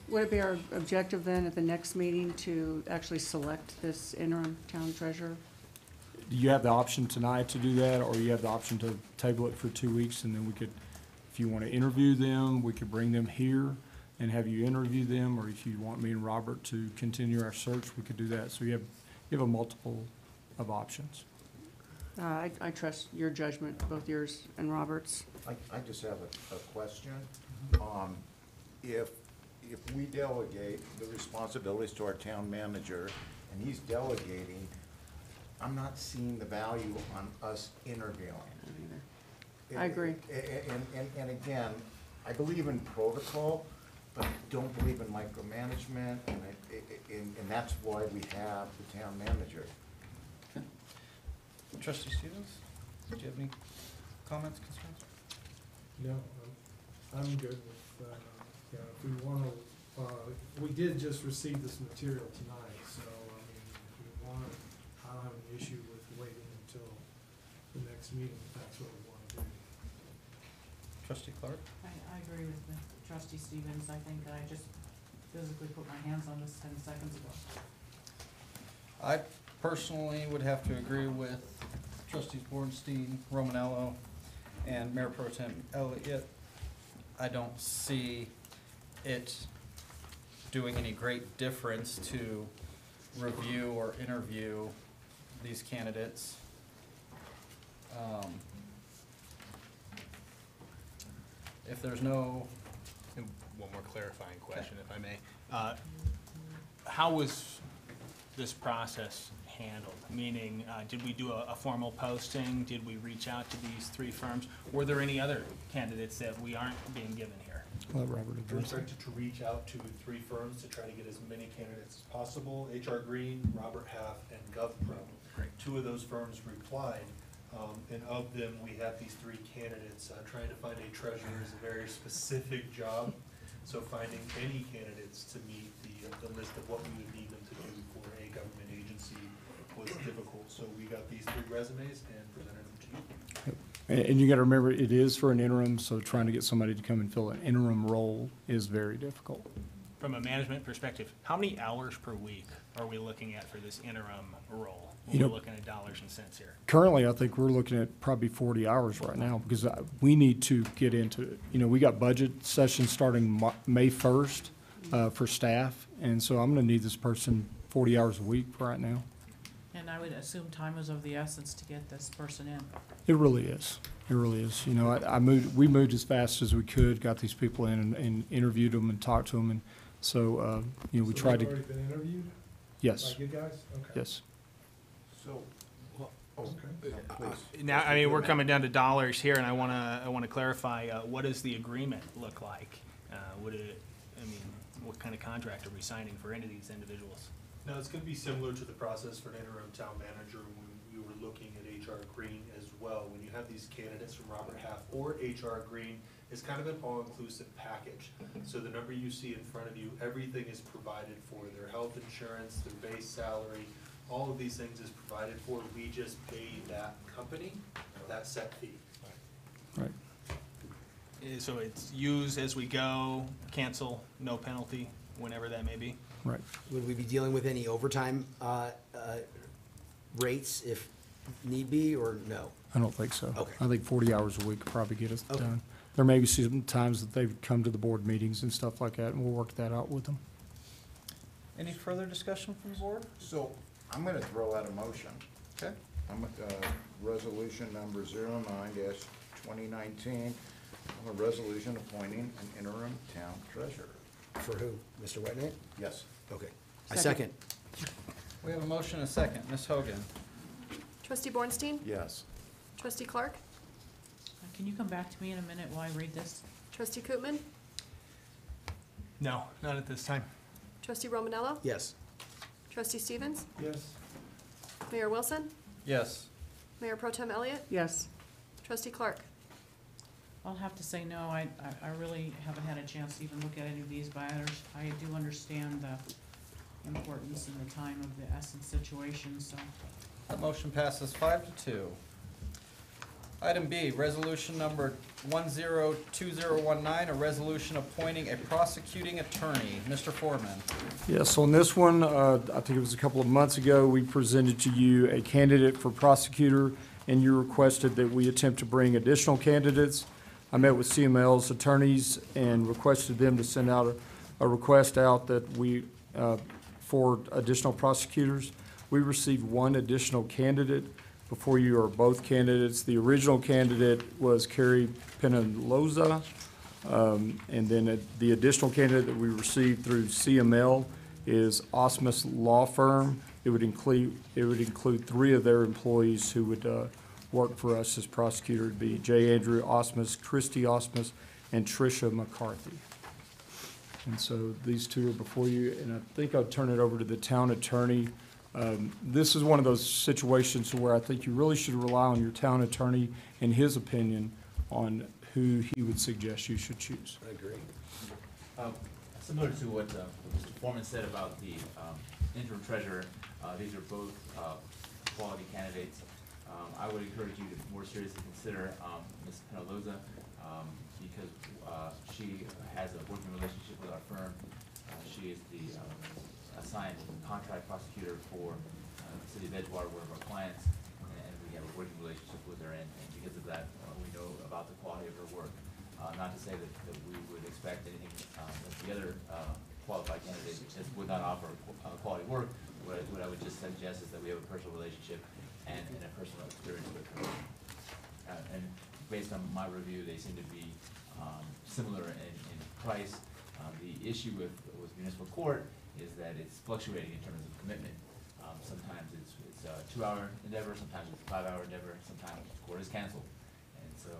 Would it be our objective then at the next meeting to actually select this interim town treasurer? Do you have the option tonight to do that, or you have the option to table it for 2 weeks, and then we could, if you want to interview them, we could bring them here and have you interview them, or if you want me and Robert to continue our search, we could do that. So you have a multiple of options. I trust your judgment, both yours and Robert's. I just have a question. If we delegate the responsibilities to our town manager, and he's delegating, I'm not seeing the value on us interviewing. I agree. And again, I believe in protocol, but I don't believe in micromanagement, and that's why we have the town manager. Trustee Stevens, do you have any comments, concerns? No, I'm good with, if we want to, we did just receive this material tonight, so, I mean, if we want, I don't have an issue with waiting until the next meeting, if that's what we want to do. Trustee Clark? I agree with Trustee Stevens. I think I just physically put my hands on this 10 seconds ago. I personally would have to agree with Trustees Bornstein, Romanello, and Mayor Pro Tem Elliott. I don't see it doing any great difference to review or interview these candidates. If there's no... And one more clarifying question, if I may. How was this process handled? Meaning, did we do a formal posting? Did we reach out to these 3 firms? Were there any other candidates that we aren't being given here? Let Robert We're address it. expected to reach out to 3 firms to try to get as many candidates as possible. HR Green, Robert Half, and GovPro. Great. 2 of those firms replied, and of them, we have these 3 candidates. Trying to find a treasurer is a very specific job, so finding any candidates to meet the list of what we would need them to do for a government agency was difficult. So we got these 3 resumes and presented them to you. And you got to remember, it is for an interim, so trying to get somebody to come and fill an interim role is very difficult. From a management perspective, how many hours per week are we looking at for this interim role? You We're know, looking at dollars and cents here. Currently, I think we're looking at probably 40 hours right now, because we need to get into it. You know, we got budget sessions starting May 1st for staff, and so I'm going to need this person 40 hours a week right now. And I would assume time was of the essence to get this person in. It really is. It really is. You know, we moved as fast as we could, got these people in and interviewed them and talked to them, and so, you know, we tried to. So they've already been interviewed? Yes. By you guys? Okay. Yes. So, please. Now, I mean, we're coming down to dollars here, and I wanna clarify, what does the agreement look like? What kind of contract are we signing for any of these individuals? Now, it's going to be similar to the process for an interim town manager when we were looking at HR Green as well. When you have these candidates from Robert Half or HR Green, it's kind of an all-inclusive package. So the number you see in front of you, everything is provided for. Their health insurance, their base salary, all of these things is provided for. We just pay that company that set fee. Right. So it's use as we go, cancel, no penalty, whenever that may be? Right. Would we be dealing with any overtime rates if need be, or no? I don't think so. Okay. I think 40 hours a week would probably get us Okay. done. There may be some times that they've come to the board meetings and stuff like that, and we'll work that out with them. Any further discussion from the board? So, I'm gonna throw out a motion. Okay. I'm at, resolution number 09-2019, a resolution appointing an interim town treasurer. For who? Mr. Whitney? Yes. Okay. I second. We have a motion and a second. Ms. Hogan? Trustee Bornstein? Yes. Trustee Clark? Can you come back to me in a minute while I read this? Trustee Koopman? No, not at this time. Trustee Romanello? Yes. Trustee Stevens? Yes. Mayor Wilson? Yes. Mayor Pro Tem Elliott? Yes. Trustee Clark? I'll have to say no. I really haven't had a chance to even look at any of these, but I do understand the importance and the time of the essence situation, so. That motion passes 5-2. Item B, resolution number 102019, a resolution appointing a prosecuting attorney. Mr. Foreman. Yes, on this one, I think it was a couple of months ago, we presented to you a candidate for prosecutor, and you requested that we attempt to bring additional candidates. I met with CML's attorneys and requested them to send out a request out that we, for additional prosecutors. We received one additional candidate. Before you are both candidates. The original candidate was Carrie Penaloza, and then the additional candidate that we received through CML is Osmus Law Firm. It would include 3 of their employees who would work for us as prosecutor. It'd be J. Andrew Osmus, Christy Osmus, and Tricia McCarthy. And so these 2 are before you, and I think I'll turn it over to the town attorney. This is one of those situations where I think you really should rely on your town attorney and his opinion on who he would suggest you should choose. I agree. Similar to what Mr. Foreman said about the interim treasurer, these are both quality candidates. I would encourage you to more seriously consider Ms. Penaloza because she has a working relationship with our firm. She is the assigned contract prosecutor for the city of Edgewater, one of our clients, and we have a working relationship with her, and because of that, we know about the quality of her work. Not to say that we would expect anything that the other qualified candidates just would not offer quality work. What I would just suggest is that we have a personal relationship and a personal experience with her. And based on my review, they seem to be similar in price. The issue with municipal court is that it's fluctuating in terms of commitment. Sometimes it's a 2-hour endeavor, sometimes it's a 5-hour endeavor, sometimes court is canceled. And so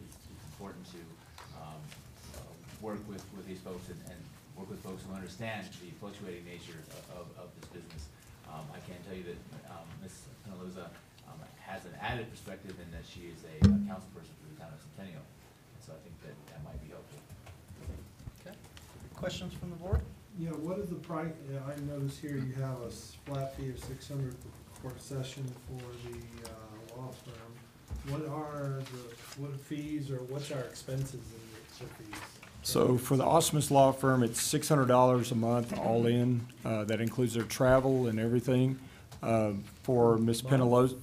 it's important to work with these folks and work with folks who understand the fluctuating nature of this business. I can tell you that Ms. Penaloza has an added perspective in that she is a council person for the town of Centennial. And so I think that might be helpful. Okay. Questions from the board? Yeah, what is the price, I notice here you have a flat fee of $600 per session for the law firm. What fees or what's our expenses in the fees? So for the Osmus Law Firm, it's $600 a month, all in. That includes their travel and everything. For Ms. Penaloza,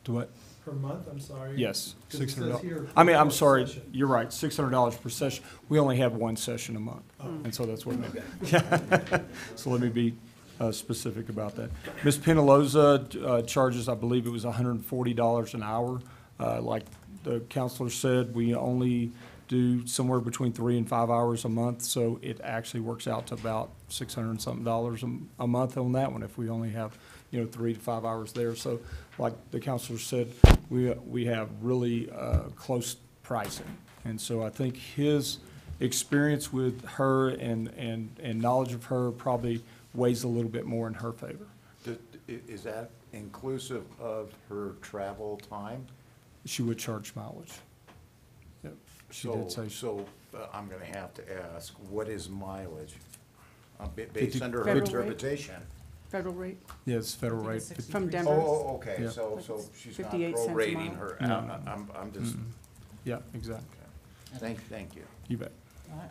to what? Per month, I'm sorry? Yes, 'Cause it says $600. here I mean, I'm per sorry, session. you're right, $600 per session. We only have 1 session a month, and so that's what it meant. Yeah. So let me be specific about that. Ms. Penaloza charges, I believe it was $140 an hour. Like the counselor said, we only do somewhere between 3 and 5 hours a month, so it actually works out to about $600 and something a month on that one if we only have 3 to 5 hours there. So like the counselor said, we have really close pricing. And so I think his experience with her and knowledge of her probably weighs a little bit more in her favor. Is that inclusive of her travel time? She would charge mileage. Yep, she did say. So I'm gonna have to ask, what is mileage? Based 50 under her Federal rate? interpretation? Federal rate? Yes, federal rate. From Denver? Oh, okay, Yeah. so she's not 58 cents a prorating mile. her, No. I'm just, Yeah, exactly. thank you. You bet.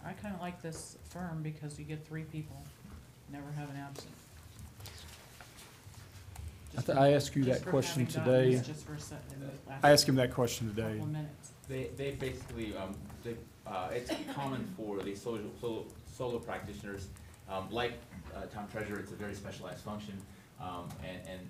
I kinda like this firm because you get 3 people, never have an absent. I asked you Just that for question having gotten today. this just for a sec- in the last I asked him that question today. couple of minutes. They basically, it's common for the solo practitioners, like town treasurer, it's a very specialized function. And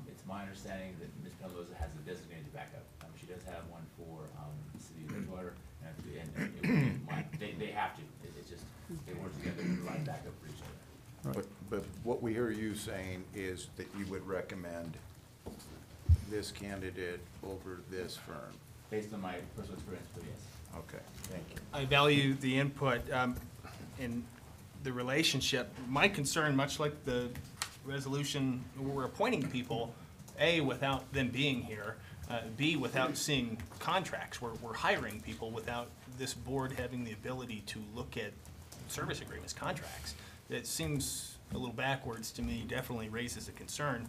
it's my understanding that Ms. Penaloza has a designated backup. She does have one for the city of Edgewater, and it would be they have to. It's just, they work together to provide backup for each other. But what we hear you saying is that you would recommend this candidate over this firm. Based on my personal experience, but yes. Okay, thank you. I value the input in the relationship. My concern, much like the resolution, we're appointing people, A, without them being here, B, without seeing contracts. We're hiring people without this board having the ability to look at service agreements, contracts. It seems a little backwards to me, definitely raises a concern.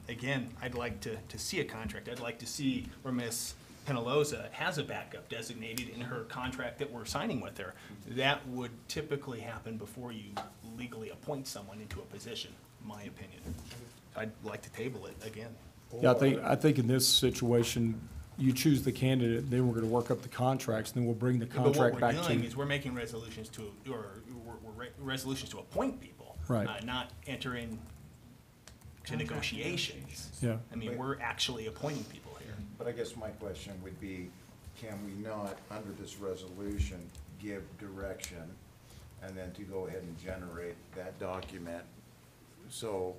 Again, I'd like to see a contract. I'd like to see where Ms. Penaloza has a backup designated in her contract that we're signing with her. That would typically happen before you legally appoint someone into a position, in my opinion. I'd like to table it again. Yeah, I think in this situation, you choose the candidate, then we're gonna work up the contracts, then we'll bring the contract back But to what we're doing you. is we're making resolutions to, or resolutions to appoint people. Right. Not enter in to negotiations. Yeah. I mean, we're actually appointing people here. But I guess my question would be, can we not, under this resolution, give direction and then to go ahead and generate that document? So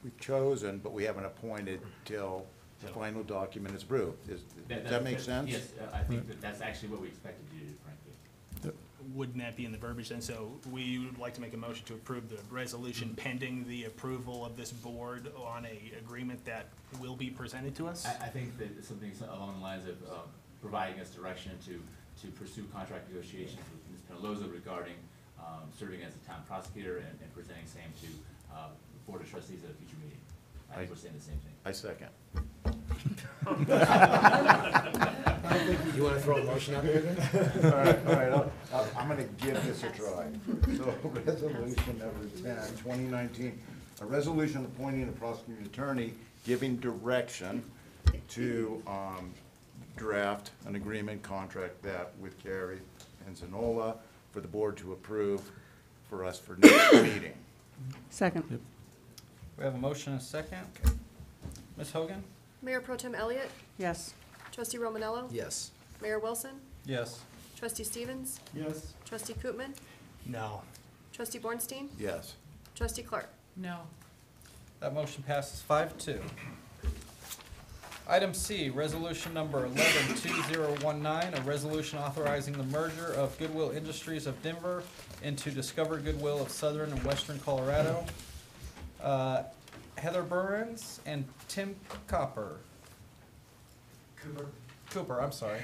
we've chosen, but we haven't appointed till the final document is approved. Does that make sense? Yes, I think that's actually what we expected you to do, frankly. Wouldn't that be in the verbiage then? So we would like to make a motion to approve the resolution pending the approval of this board on a agreement that will be presented to us? I think that something along the lines of providing us direction to pursue contract negotiations with Ms. Penaloza regarding serving as a town prosecutor and presenting same to the Board of Trustees at a future meeting. I think we're saying the same thing. I second. You wanna throw a motion out there again? All right, I'm gonna give this a try. So, resolution number 10, 2019, a resolution appointing a prosecuting attorney, giving direction to draft an agreement contract that with Carrie and Zanola for the board to approve for us for next meeting. Second. We have a motion and a second. Ms. Hogan? Mayor Pro Tem Elliott, Yes. Trustee Romanello, Yes. Mayor Wilson, Yes. Trustee Stevens, Yes. Trustee Koopman, No. Trustee Bornstein, Yes. Trustee Clark. No. That motion passes 5-2. Item C, resolution number 112019, a resolution authorizing the merger of Goodwill Industries of Denver into Discover Goodwill of Southern and Western Colorado. Heather Burns and Tim Cooper. Cooper, I'm sorry.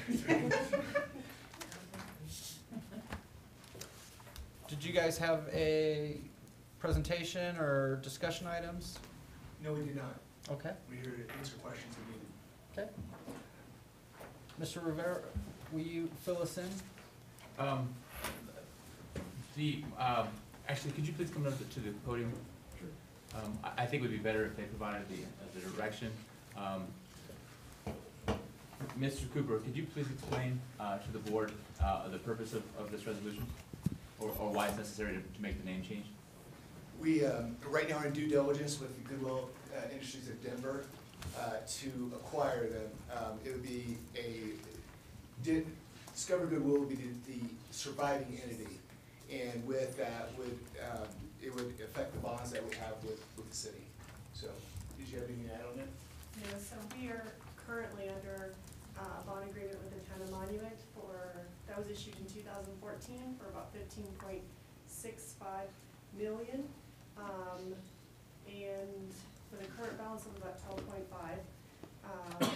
Did you guys have a presentation or discussion items? No, we do not. Okay. We're here to answer questions if needed. Okay. Mr. Rivera, will you fill us in? Actually, could you please come up to the podium? I think it would be better if they provided the direction. Mr. Cooper, could you please explain to the board the purpose of this resolution, or why it's necessary to make the name change? We, right now are in due diligence with the Goodwill Industries of Denver to acquire them. It would be Discover Goodwill would be the surviving entity. And with that, it would affect the bonds that we have with the city. So, did you have anything to add on that? No, so we are currently under a bond agreement with the town of Monument that was issued in 2014 for about $15.65 million. And with a current balance of about 12.5,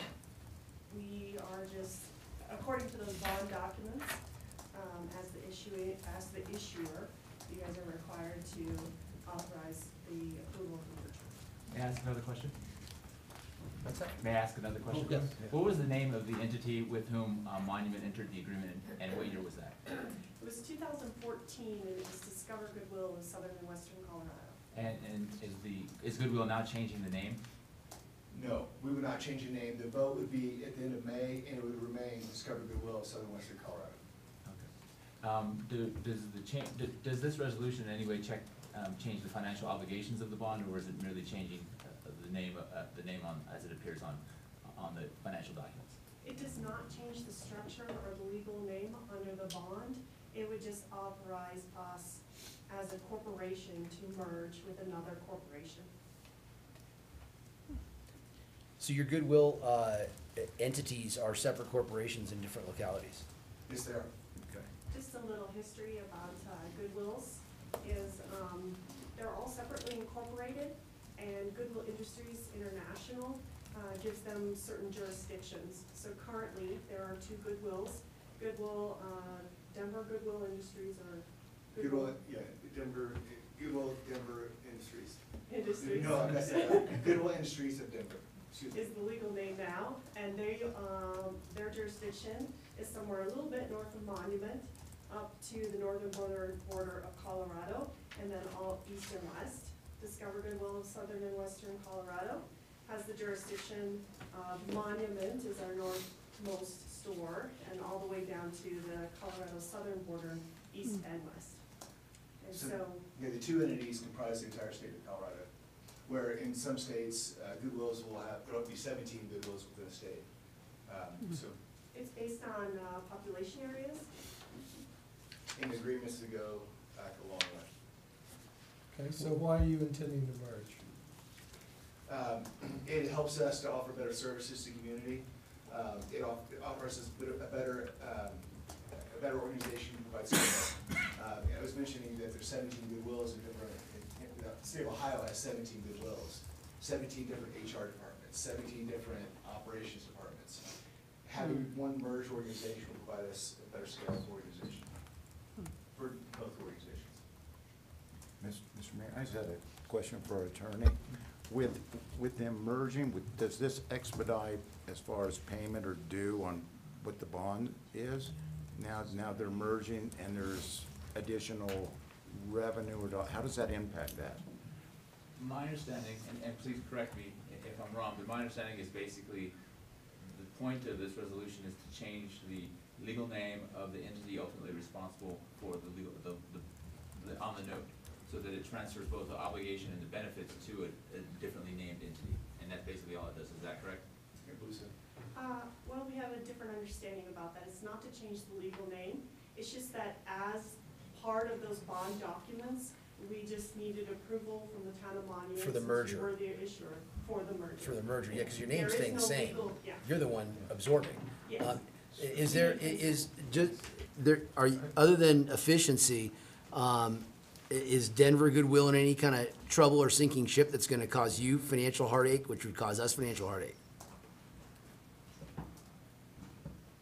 we are just, according to those bond documents, as the issuer, you guys are required to authorize the approval of the merger. May I ask another question? What's that? May I ask another question? Yes. What was the name of the entity with whom Monument entered the agreement, and what year was that? It was 2014, and it was Discover Goodwill of Southern and Western Colorado. And is Goodwill now changing the name? No, we would not change the name. The vote would be at the end of May, and it would remain Discover Goodwill of Southern Western Colorado. Does this resolution in any way change the financial obligations of the bond, or is it merely changing the name on as it appears on the financial documents? It does not change the structure or the legal name under the bond. It would just authorize us as a corporation to merge with another corporation. So your goodwill entities are separate corporations in different localities? Yes, they are. Okay. Just a little history about Goodwills is they're all separately incorporated, and Goodwill Industries International gives them certain jurisdictions. So currently, there are two Goodwills, Denver Goodwill Industries or Goodwill, yeah, Goodwill Denver Industries. Industries. No, I messed it up. Goodwill Industries of Denver. Excuse me. Is the legal name now, and they, their jurisdiction is somewhere a little bit north of Monument, up to the northern border of Colorado, and then all east and west. Discover Goodwill of Southern and Western Colorado has the jurisdiction of Monument is our northmost store, and all the way down to the Colorado southern border, east and west. And so, yeah, the two entities comprise the entire state of Colorado, where in some states, Goodwills will have, there will be 17 Goodwills within a state. So, it's based on population areas. in agreements to go back a long way. Okay, so why are you intending to merge? It helps us to offer better services to community. It offers us a better organization to provide service. I was mentioning that there's 17 Goodwills in different, the state of Ohio has 17 Goodwills, 17 different HR departments, 17 different operations departments. Having one merged organization will provide us a better scale organization for both organizations. Mr. Mayor, I just had a question for our attorney. With them merging, does this expedite as far as payment or due on what the bond is? Now they're merging and there's additional revenue, or how does that impact that? My understanding, and please correct me if I'm wrong, but my understanding is basically the point of this resolution is to change the legal name of the entity ultimately responsible for the legal, on the note, so that it transfers both the obligation and the benefits to a differently named entity. And that's basically all it does. Is that correct? Well, we have a different understanding about that. It's not to change the legal name. It's just that as part of those bond documents, we just needed approval from the town of Monument. For the merger. Since we were the issuer for the merger. For the merger, yeah, because your name's There is staying the no same. legal- yeah. You're the one absorbing. Yes. Is there, other than efficiency, is Denver Goodwill in any kind of trouble or sinking ship that's gonna cause you financial heartache, which would cause us financial heartache?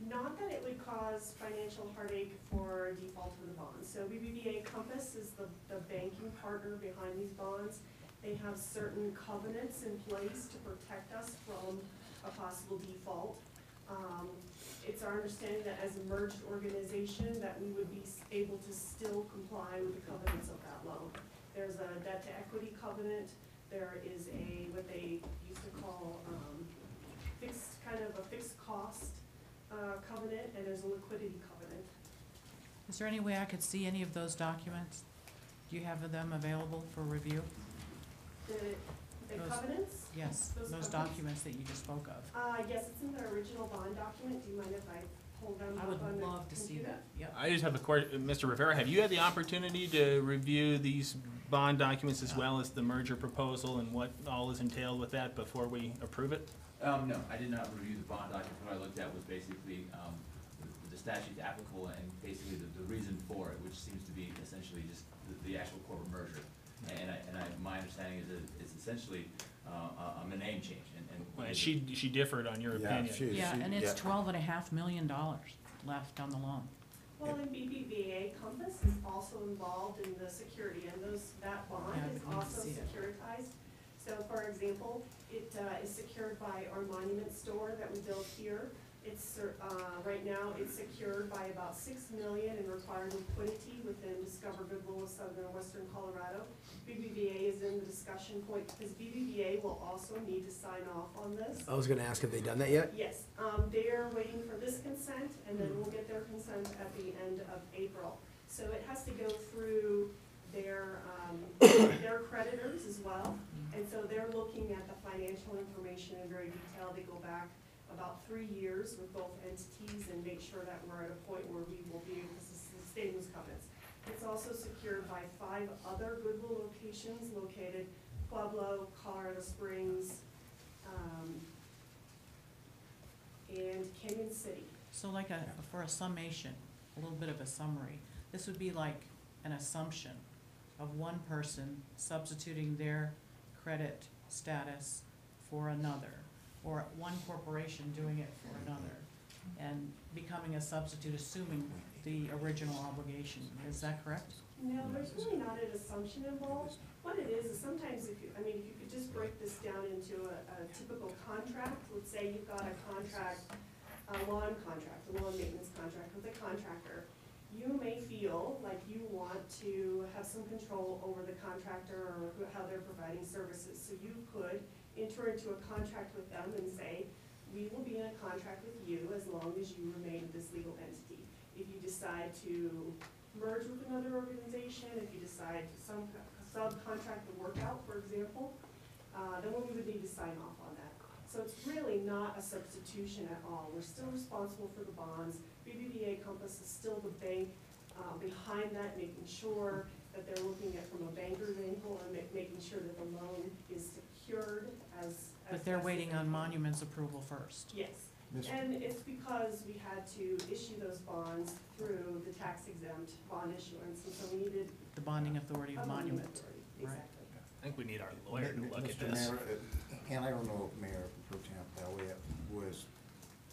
Not that it would cause financial heartache for default of the bonds. So BBVA Compass is the banking partner behind these bonds. They have certain covenants in place to protect us from a possible default. It's our understanding that as a merged organization, that we would be able to still comply with the covenants of that loan. There's a debt to equity covenant. There is what they used to call a fixed cost covenant, and there's a liquidity covenant. Is there any way I could see any of those documents? Do you have them available for review? The Those- covenants? Yes, those covenants? documents that you just spoke of. Yes, it's in the original bond document. Do you mind if I pull them I up would on the love to see computer? that, yep. I just have a question, Mr. Rivera, have you had the opportunity to review these bond documents as well as the merger proposal and what all is entailed with that before we approve it? No, I did not review the bond document. What I looked at was basically the statute applicable and basically the reason for it, which seems to be essentially just the actual corporate merger. And my understanding is that it's essentially a name change. And she differed on your opinion. Yeah, and it's $12.5 million left on the loan. Well, and BBVA Compass is also involved in the security, and that bond Yeah, is I can also see it. securitized. So for example, it is secured by our monument store that we built here. It's, right now, it's secured by about $6 million in required liquidity within Discover Goodwill of Southern and Western Colorado. BBVA is in the discussion point, because BBVA will also need to sign off on this. I was gonna ask, have they done that yet? Yes, they are waiting for this consent, and then we'll get their consent at the end of April. So it has to go through their creditors as well, and so they're looking at the financial information in very detail. They go back about 3 years with both entities and make sure that we're at a point where we will be able to sustain those covenants. It's also secured by 5 other Goodwill locations located Pueblo, Colorado Springs, and Canyon City. So like for a summation, a little bit of a summary, this would be like an assumption of one person substituting their credit status for another, or one corporation doing it for another, and becoming a substitute, assuming the original obligation. Is that correct? No, there's really not an assumption involved. What it is sometimes if you could just break this down into a typical contract. Let's say you've got a contract, a lawn maintenance contract with a contractor. You may feel like you want to have some control over the contractor or how they're providing services. So you could enter into a contract with them and say, we will be in a contract with you as long as you remain this legal entity. If you decide to merge with another organization, if you decide to subcontract the work out, for example, then we would need to sign off on that. So it's really not a substitution at all. We're still responsible for the bonds. BBVA Compass is still the bank behind that, making sure that they're looking at from a banker's angle and making sure that the loan is secured as But they're best waiting as on they can. Monuments approval first. Yes, Ms. and it's because we had to issue those bonds through the tax exempt bond issuance, and so we needed The bonding authority a of bonding Monument. authority. Right. Exactly. I think we need our lawyer to look at Mr. this. Mayor, and I don't know if Mayor Pro Tem Elliott was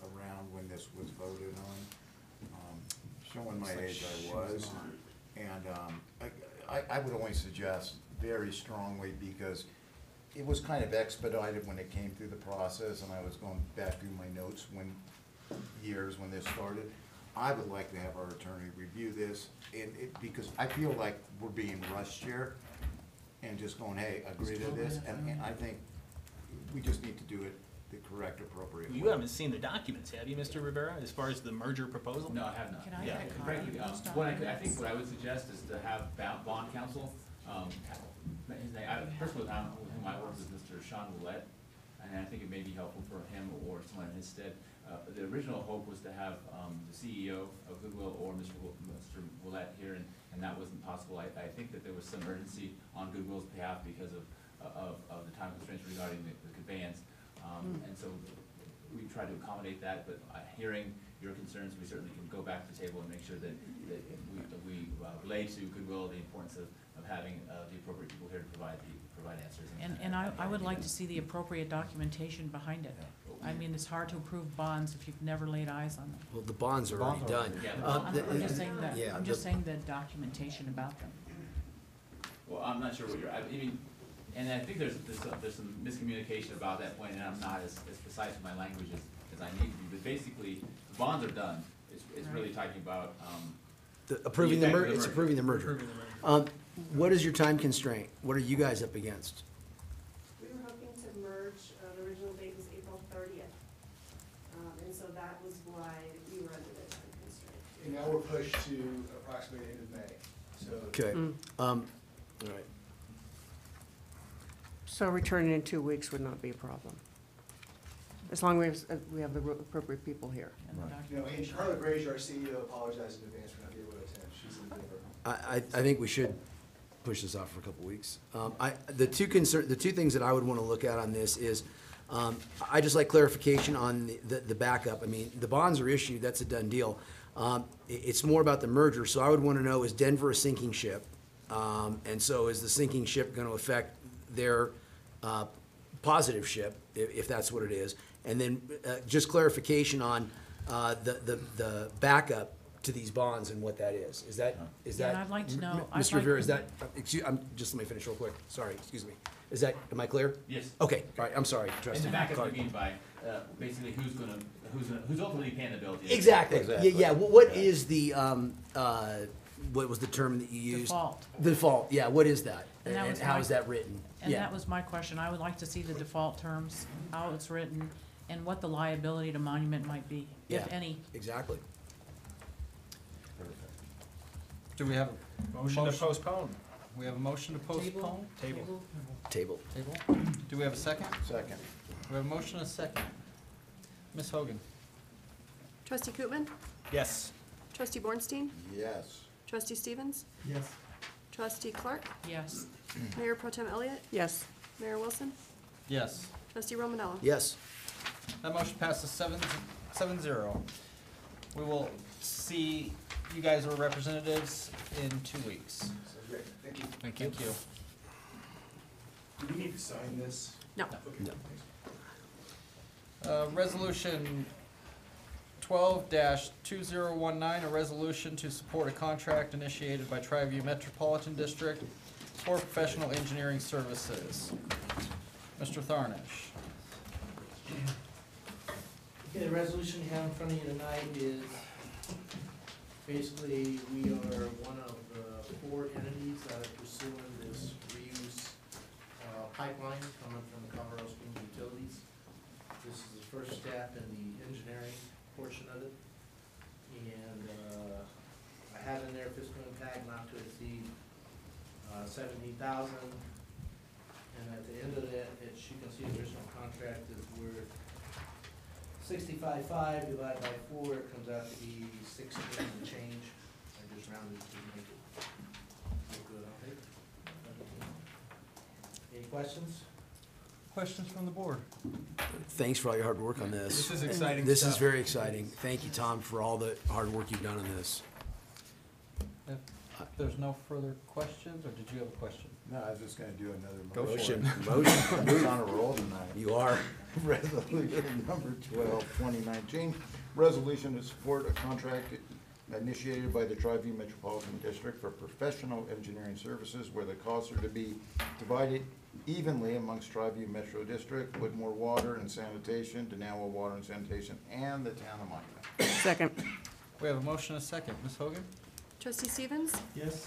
around when this was voted on. Showing my age, I was. And I would only suggest very strongly, because it was kind of expedited when it came through the process, and I was going back through my notes when this started. I would like to have our attorney review this, because I feel like we're being rushed here and just going, hey, agree to this, and I think we just need to do it the correct, appropriate way. You haven't seen the documents, have you, Mr. Rivera, as far as the merger proposal? No, I have not. Can I Yeah. get a copy Frankly, of those I think what I would suggest is to have bond counsel, his name, first of all, whom I work with, Mr. Sean Willett, and I think it may be helpful for him or someone in his stead. The original hope was to have the CEO of Goodwill or Mr. Willett here, and that wasn't possible. I think that there was some urgency on Goodwill's behalf because of the time constraints regarding the conveyance. And so we tried to accommodate that, but hearing your concerns, we certainly can go back to the table and make sure that we relay to Goodwill the importance of having the appropriate people here to provide answers. And I would like to see the appropriate documentation behind it. I mean, it's hard to approve bonds if you've never laid eyes on them. Well, the bonds are already done. Yeah, I'm just saying that, yeah, I'm just saying the documentation about them. well, I'm not sure what I mean, and I think there's some miscommunication about that point, and I'm not as precise with my language as I need to be, but basically, the bonds are done. It's really talking about, Approving the merger, it's merger. approving the merger. Approving the merger. What is your time constraint? What are you guys up against? We were hoping to merge, the original date was April 30th. And so that was why we were under the time constraint. And now we're pushed to approximately the end of May, so. Okay, all right. So returning in 2 weeks would not be a problem, as long as we have the appropriate people here. And the Right. document- You know, and Charlotte Grazier, our CEO, apologized in advance for not being able to attend. She's in Denver. I think we should push this off for a couple weeks. The two things that I would want to look at on this is, I just like clarification on the backup. I mean, the bonds are issued, that's a done deal. It's more about the merger, so I would want to know, is Denver a sinking ship? And so is the sinking ship going to affect their positive ship, if that's what it is? And then just clarification on the backup to these bonds and what that is. Is that? Yeah, and I'd like to know- I'd Mr. like- Rivera, is that, just let me finish real quick. Sorry, excuse me. Is that, am I clear? yes. Okay, all right, I'm sorry. And Trustee the backup Clark. you mean by, basically who's ultimately paying the bill? at the end of the Exactly. Exactly. Yeah, what is the, what was the term that you used? Default. Default, yeah, what is that? And that was how my- is that written? And Yeah. that was my question. I would like to see the default terms, how it's written, and what the liability to Monument might be, if Yeah. any. Exactly. Do we have a motion to postpone? We have a motion to postpone? Table. Table. Table. Do we have a second? Second. We have a motion and a second. Ms. Hogan? Trustee Koopman, Yes. Trustee Bornstein, Yes. Trustee Stevens? Yes. Trustee Clark? Yes. Mayor Pro Tem Elliott? Yes. Mayor Wilson? Yes. Trustee Romanella? Yes. That motion passes 7-0. We will see you guys are representatives in 2 weeks. Great, thank you. Thank you. Do we need to sign this? No. Resolution 12-2019, a resolution to support a contract initiated by Tri-View Metropolitan District for professional engineering services. Mr. Tharnish. Okay, the resolution you have in front of you tonight is basically, we are one of the 4 entities that are pursuing this reuse pipeline coming from Colorado Springs Utilities. This is the first step in the engineering portion of it. And I have in there fiscal impact not to exceed $17,000. And at the end of that, as you can see, the original contract is worth $65,500 divided by 4, it comes out to be 16 and change. I just rounded to make it look good on paper. Any questions? Questions from the board? Thanks for all your hard work on this. This is exciting This is stuff. very exciting. Thank you, Tom, for all the hard work you've done on this. If there's no further questions, or did you have a question? No, I was just gonna do another Go for motion. it. Motion. I'm just on a roll tonight. You are. Resolution number 12, 2019. Resolution to support a contract initiated by the Tri-View Metropolitan District for professional engineering services where the costs are to be divided evenly amongst Tri-View Metro District, Whitmore Water and Sanitation, Denawa Water and Sanitation, and the town of Monument. Second. We have a motion and a second. Ms. Hogan? Trustee Stevens? Yes.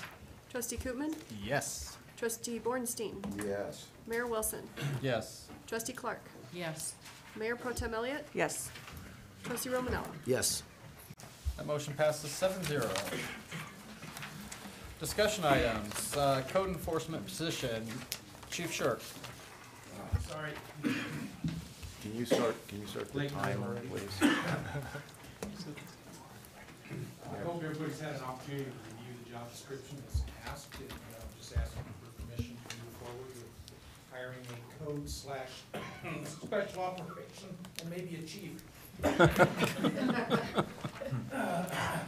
Trustee Koopman? Yes. Trustee Bornstein? Yes. Mayor Wilson? Yes. Trustee Clark? Yes. Mayor Pro Tem Elliott? Yes. Trustee Romanella? Yes. That motion passes 7-0. Discussion items, code enforcement position, Chief Shirk. Sorry. Can you start the Late timer, already. please? I hope everybody's had an opportunity to review the job description as asked, and just asking for permission to move forward with hiring a code/special operation and maybe a chief.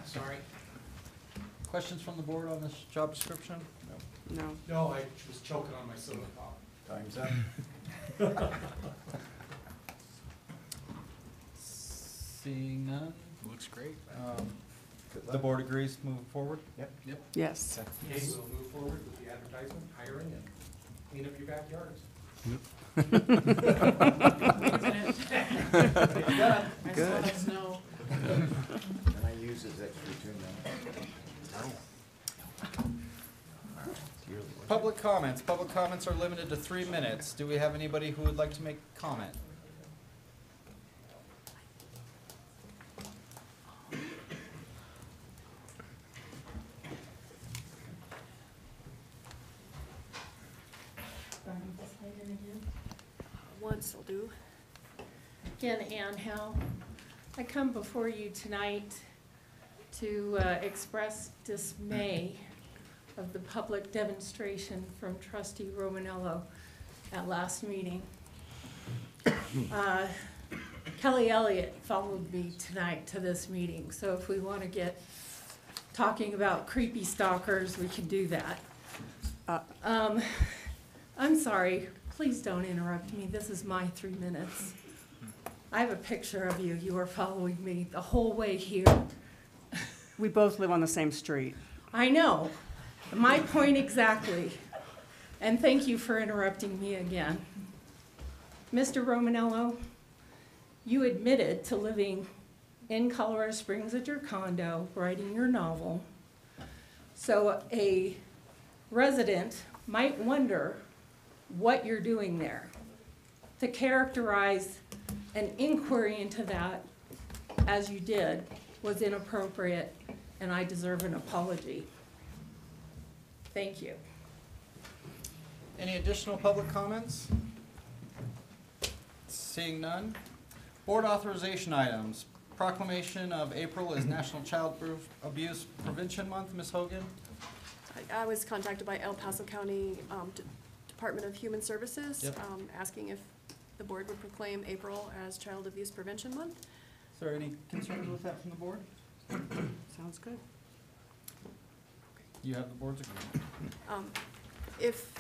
Sorry. Questions from the board on this job description? No. No, I was choking on my soda pop. Time's up. Seeing none, Looks great. the board agrees moving forward? Yep. Yes. Okay, we'll move forward with the advertisement, hiring, and clean up your backyards. I still have snow. Can I use this extra 2 minutes? Public comments. Public comments are limited to 3 minutes. Do we have anybody who would like to make a comment? Once will do. Again, Ann Howe. I come before you tonight to express dismay of the public demonstration from Trustee Romanello at last meeting. Kelly Elliott followed me tonight to this meeting, so if we want to get talking about creepy stalkers, we can do that. I'm sorry, please don't interrupt me, this is my 3 minutes. I have a picture of you, you were following me the whole way here. We both live on the same street. I know, my point exactly. And thank you for interrupting me again. Mr. Romanello, you admitted to living in Colorado Springs at your condo, writing your novel. So a resident might wonder what you're doing there. To characterize an inquiry into that, as you did, was inappropriate, and I deserve an apology. Thank you. Any additional public comments? Seeing none. Board authorization items. proclamation of April is National Child Abuse Prevention Month. Ms. Hogan? I was contacted by El Paso County Department of Human Services, Yep. asking if the board would proclaim April as Child Abuse Prevention Month. Is there any concerns with that from the board? Sounds good. You have the board's agreement. If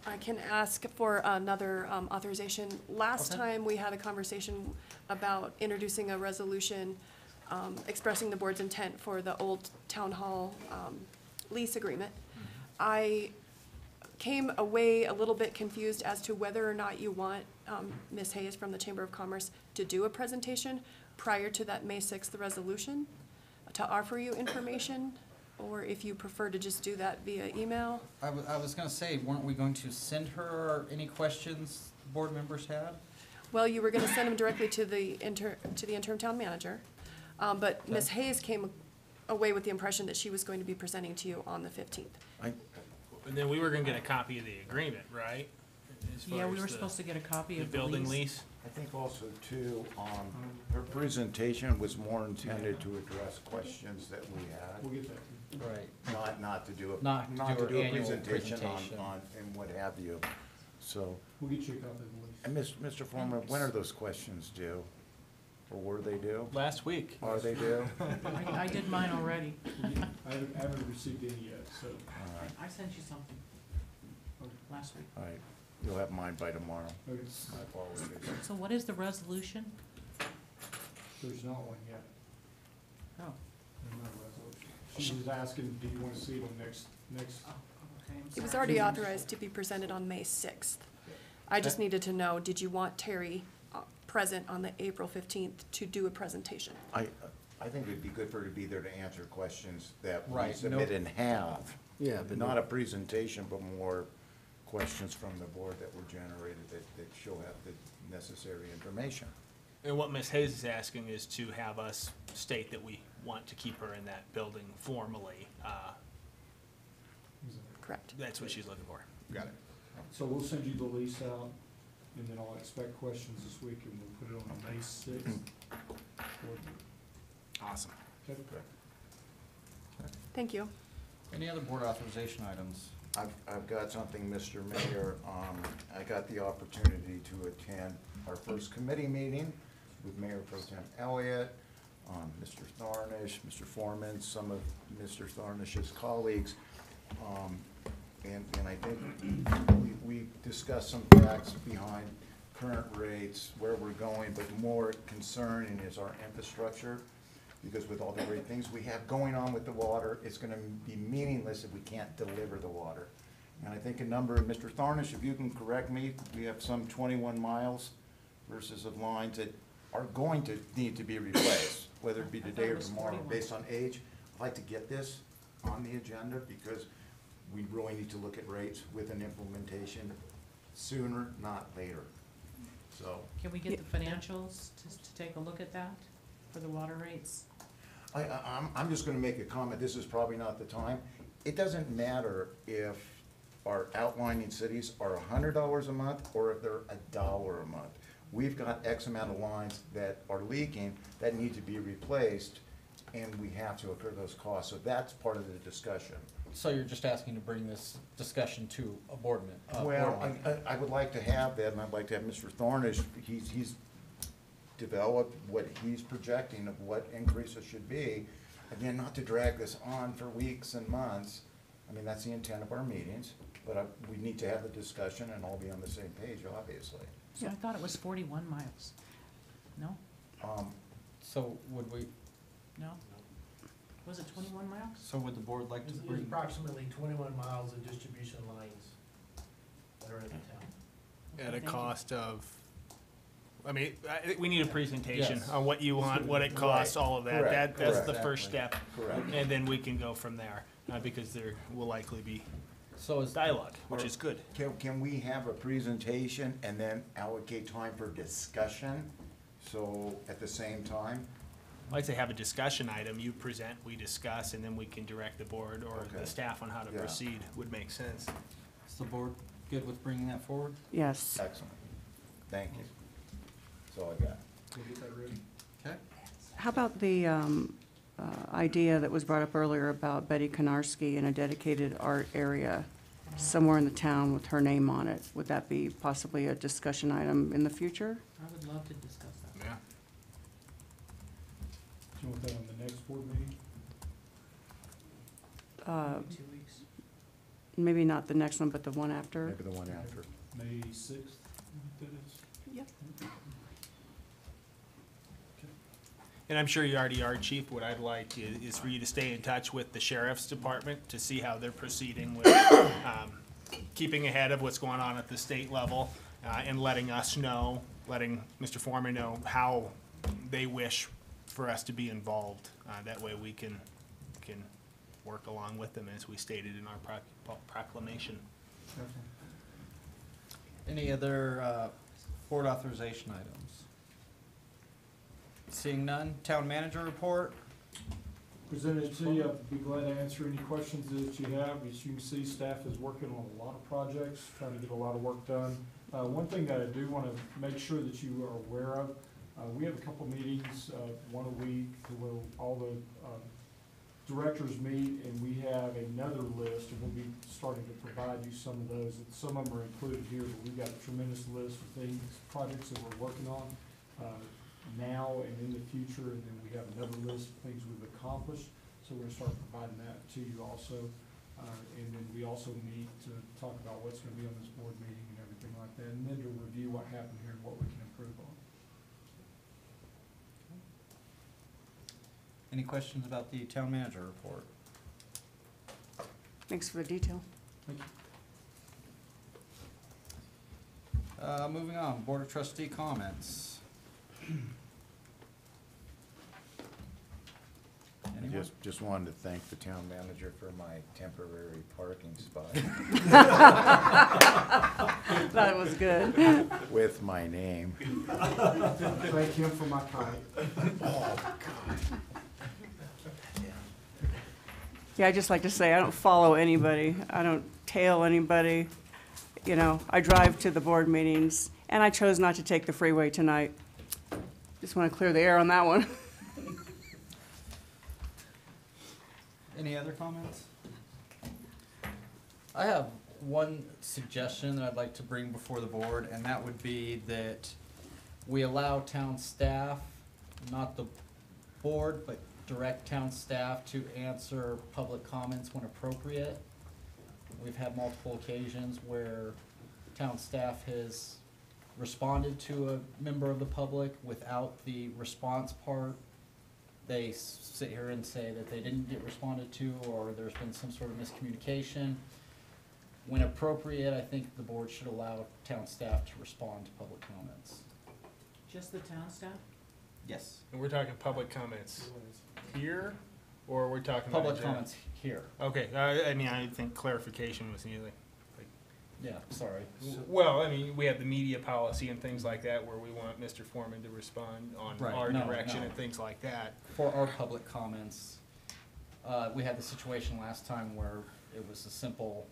I can ask for another authorization. Last Okay. time, we had a conversation about introducing a resolution expressing the board's intent for the old town hall lease agreement. I came away a little bit confused as to whether or not you want Ms. Hayes from the Chamber of Commerce to do a presentation prior to that May 6th resolution, to offer you information, or if you prefer to just do that via email. I was gonna say, weren't we going to send her any questions board members had? Well, you were gonna send them directly to the interim town manager, but Ms. Hayes came away with the impression that she was going to be presenting to you on the 15th. And then we were gonna get a copy of the agreement, right? As Yeah, far we as were the- supposed to get a copy The of the building lease? I think also too, her presentation was more intended to address questions that we We'll had. get that. Right. Not to do Not to do a her annual presentation presentation. on, and what have you. So, We'll get you a copy of the lease. and Mr. Foreman, when are those questions due? Or were they due? Last week. Are they due? I did mine already. I haven't received any yet, so. All right, I sent you something last week. all right. You'll have mine by tomorrow. Okay. My apologies. So what is the resolution? There's not one yet. Oh, There's not a resolution. She was asking, do you want to see it on next, oh, okay, I'm It was sorry. already authorized to be presented on May 6th. I just needed to know, did you want Terry present on the April 15th to do a presentation? I think it'd be good for her to be there to answer questions that we Right, submit no- and have. Yeah, but Not a presentation, but more questions from the board that were generated that she'll have the necessary information. And what Ms. Hayes is asking is to have us state that we want to keep her in that building formally. Correct. That's what she's looking for. Got it. So we'll send you the lease out, and then I'll expect questions this week, and we'll put it on the May 6th. board meeting. Awesome. Okay. Thank you. Any other board authorization items? I've got something, Mr. Mayor. I got the opportunity to attend our first committee meeting with Mayor Pro Tem Elliott, Mr. Tharnish, Mr. Foreman, some of Mr. Tharnish's colleagues. And I think we discussed some facts behind current rates, where we're going, but more concerning is our infrastructure. Because with all the great things we have going on with the water, it's gonna be meaningless if we can't deliver the water. And I think a number, Mr. Tharnish, if you can correct me, we have some 21 miles versus of lines that are going to need to be replaced, whether it be today or tomorrow, based on age. I'd like to get this on the agenda because we really need to look at rates with an implementation sooner, not later. So, Can we get the financials to take a look at that for the water rates? I'm just gonna make a comment, this is probably not the time. It doesn't matter if our outlining cities are $100 a month or if they're $1 a month. We've got X amount of lines that are leaking that need to be replaced, and we have to incur those costs, so that's part of the discussion. So you're just asking to bring this discussion to a board meeting? Well, I would like to have that, and I'd like to have Mr. Thornish, he's developed what he's projecting of what increases should be. Again, not to drag this on for weeks and months, I mean, that's the intent of our meetings, but we need to have the discussion and all be on the same page, obviously. So I thought it was 41 miles. No? So would we, No? Was it 21 miles? so would the board like to It's bring? approximately 21 miles of distribution lines that are in the town. At a Thank you. cost of, I mean, I think we need a presentation Yes. on what you want, what it costs, all of that. Correct, That's correct. the first step. Correct. And then we can go from there, because there will likely be So is dialogue, which is good. Can we have a presentation and then allocate time for discussion? So, at the same time? I'd like to have a discussion item, you present, we discuss, and then we can direct the board or the Okay. staff on how to Yeah. proceed, would make sense. is the board good with bringing that forward? Yes. Excellent. Thank you. That's all I got. We'll get that ready. Okay. How about the idea that was brought up earlier about Betty Konarski in a dedicated art area somewhere in the town with her name on it? Would that be possibly a discussion item in the future? I would love to discuss that. Yeah. Do you want that on the next board meeting? In 2 weeks. Maybe not the next one, but the one after? Maybe the one after. May 6th, that is. Yep. And I'm sure you already are, Chief. What I'd like is for you to stay in touch with the Sheriff's Department to see how they're proceeding with keeping ahead of what's going on at the state level, and letting us know, letting Mr. Foreman know how they wish for us to be involved. That way we can work along with them as we stated in our proclamation. Any other board authorization items? Seeing none, town manager report. Presented to you, I'd be glad to answer any questions that you have. As you can see, staff is working on a lot of projects, trying to get a lot of work done. One thing that I do want to make sure that you are aware of, we have a couple meetings, one a week, where all the directors meet, and we have another list, and we'll be starting to provide you some of those. Some of them are included here, but we've got a tremendous list of things, projects that we're working on now and in the future, and then we have another list of things we've accomplished. So we're gonna start providing that to you also. And then we also meet to talk about what's gonna be on this board meeting and everything like that, and then to review what happened here and what we can improve on. Any questions about the town manager report? Thanks for the detail. Thank you. Moving on, Board of Trustee comments. Anyone? Just wanted to thank the town manager for my temporary parking spot. That was good. With my name. Thank him for my kite. Oh, God. Yeah, I'd just like to say, I don't follow anybody. I don't tail anybody. You know, I drive to the board meetings, and I chose not to take the freeway tonight. Just want to clear the air on that one. Any other comments? I have one suggestion that I'd like to bring before the board, and that would be that we allow town staff, not the board, but direct town staff to answer public comments when appropriate. We've had multiple occasions where town staff has responded to a member of the public without the response part. They sit here and say that they didn't get responded to, or there's been some sort of miscommunication. When appropriate, I think the board should allow town staff to respond to public comments. Just the town staff? Yes. And we're talking public comments here, or we're talking about Public general? comments here. Okay, I mean, I think clarification was needed. Yeah, sorry. Well, I mean, we have the media policy and things like that where we want Mr. Foreman to respond on Right, our no, direction no. and things like that. For our public comments, we had the situation last time where it was a simple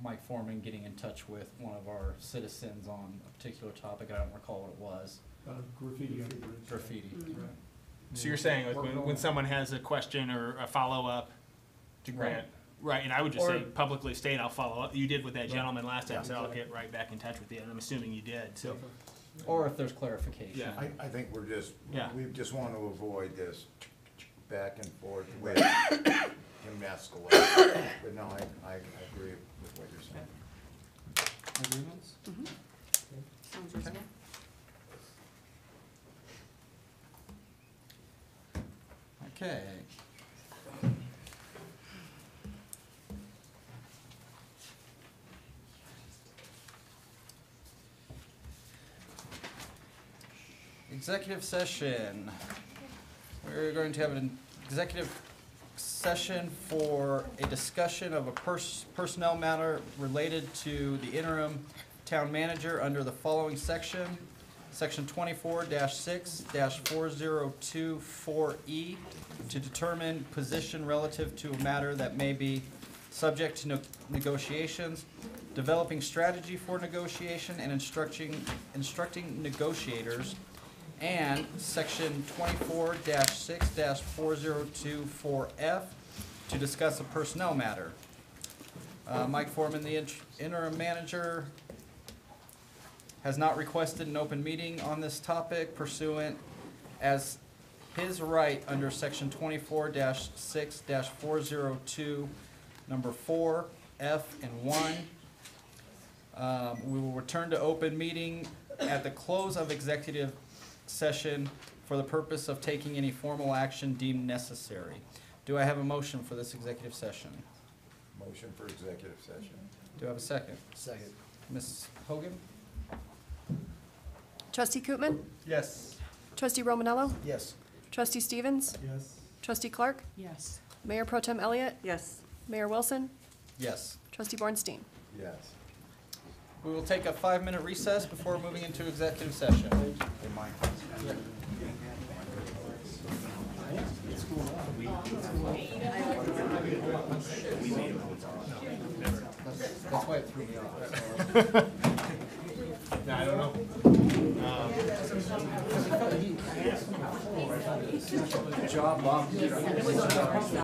Mike Foreman getting in touch with one of our citizens on a particular topic. I don't recall what it was. Graffiti under the bridge. Graffiti. Right. So you're saying like Working on when that. someone has a question or a follow-up to grant, right, and I would just Or- say publicly state, I'll follow up. You did with that Right. gentleman last time, Yeah, so I'll exactly. get right back in touch with you, and I'm assuming you did, so. Or if there's clarification. Yeah. I think Yeah. we just want to avoid this back and forth with him escalating. But no, I agree with what you're saying. Agreements? Sounds reasonable. Okay. Executive session. We're going to have an executive session for a discussion of a personnel matter related to the interim town manager under the following section. Section 24-6-4024E, to determine position relative to a matter that may be subject to negotiations, developing strategy for negotiation, and instructing negotiators, and section 24-6-4024F to discuss a personnel matter. Mike Foreman, the interim manager, has not requested an open meeting on this topic pursuant as his right under section 24-6-402, number 4, F, and 1. We will return to open meeting at the close of executive session for the purpose of taking any formal action deemed necessary. Do I have a motion for this executive session? Motion for executive session. Do I have a second? Second. Ms. Hogan? Trustee Koopman? Yes. Trustee Romanello? Yes. Trustee Stevens? Yes. Trustee Clark? Yes. Mayor Pro Tem Elliott? Yes. Mayor Wilson? Yes. Trustee Bornstein? Yes. We will take a 5-minute recess before moving into executive session. That's why it threw me off. I don't know. Good job, Bob.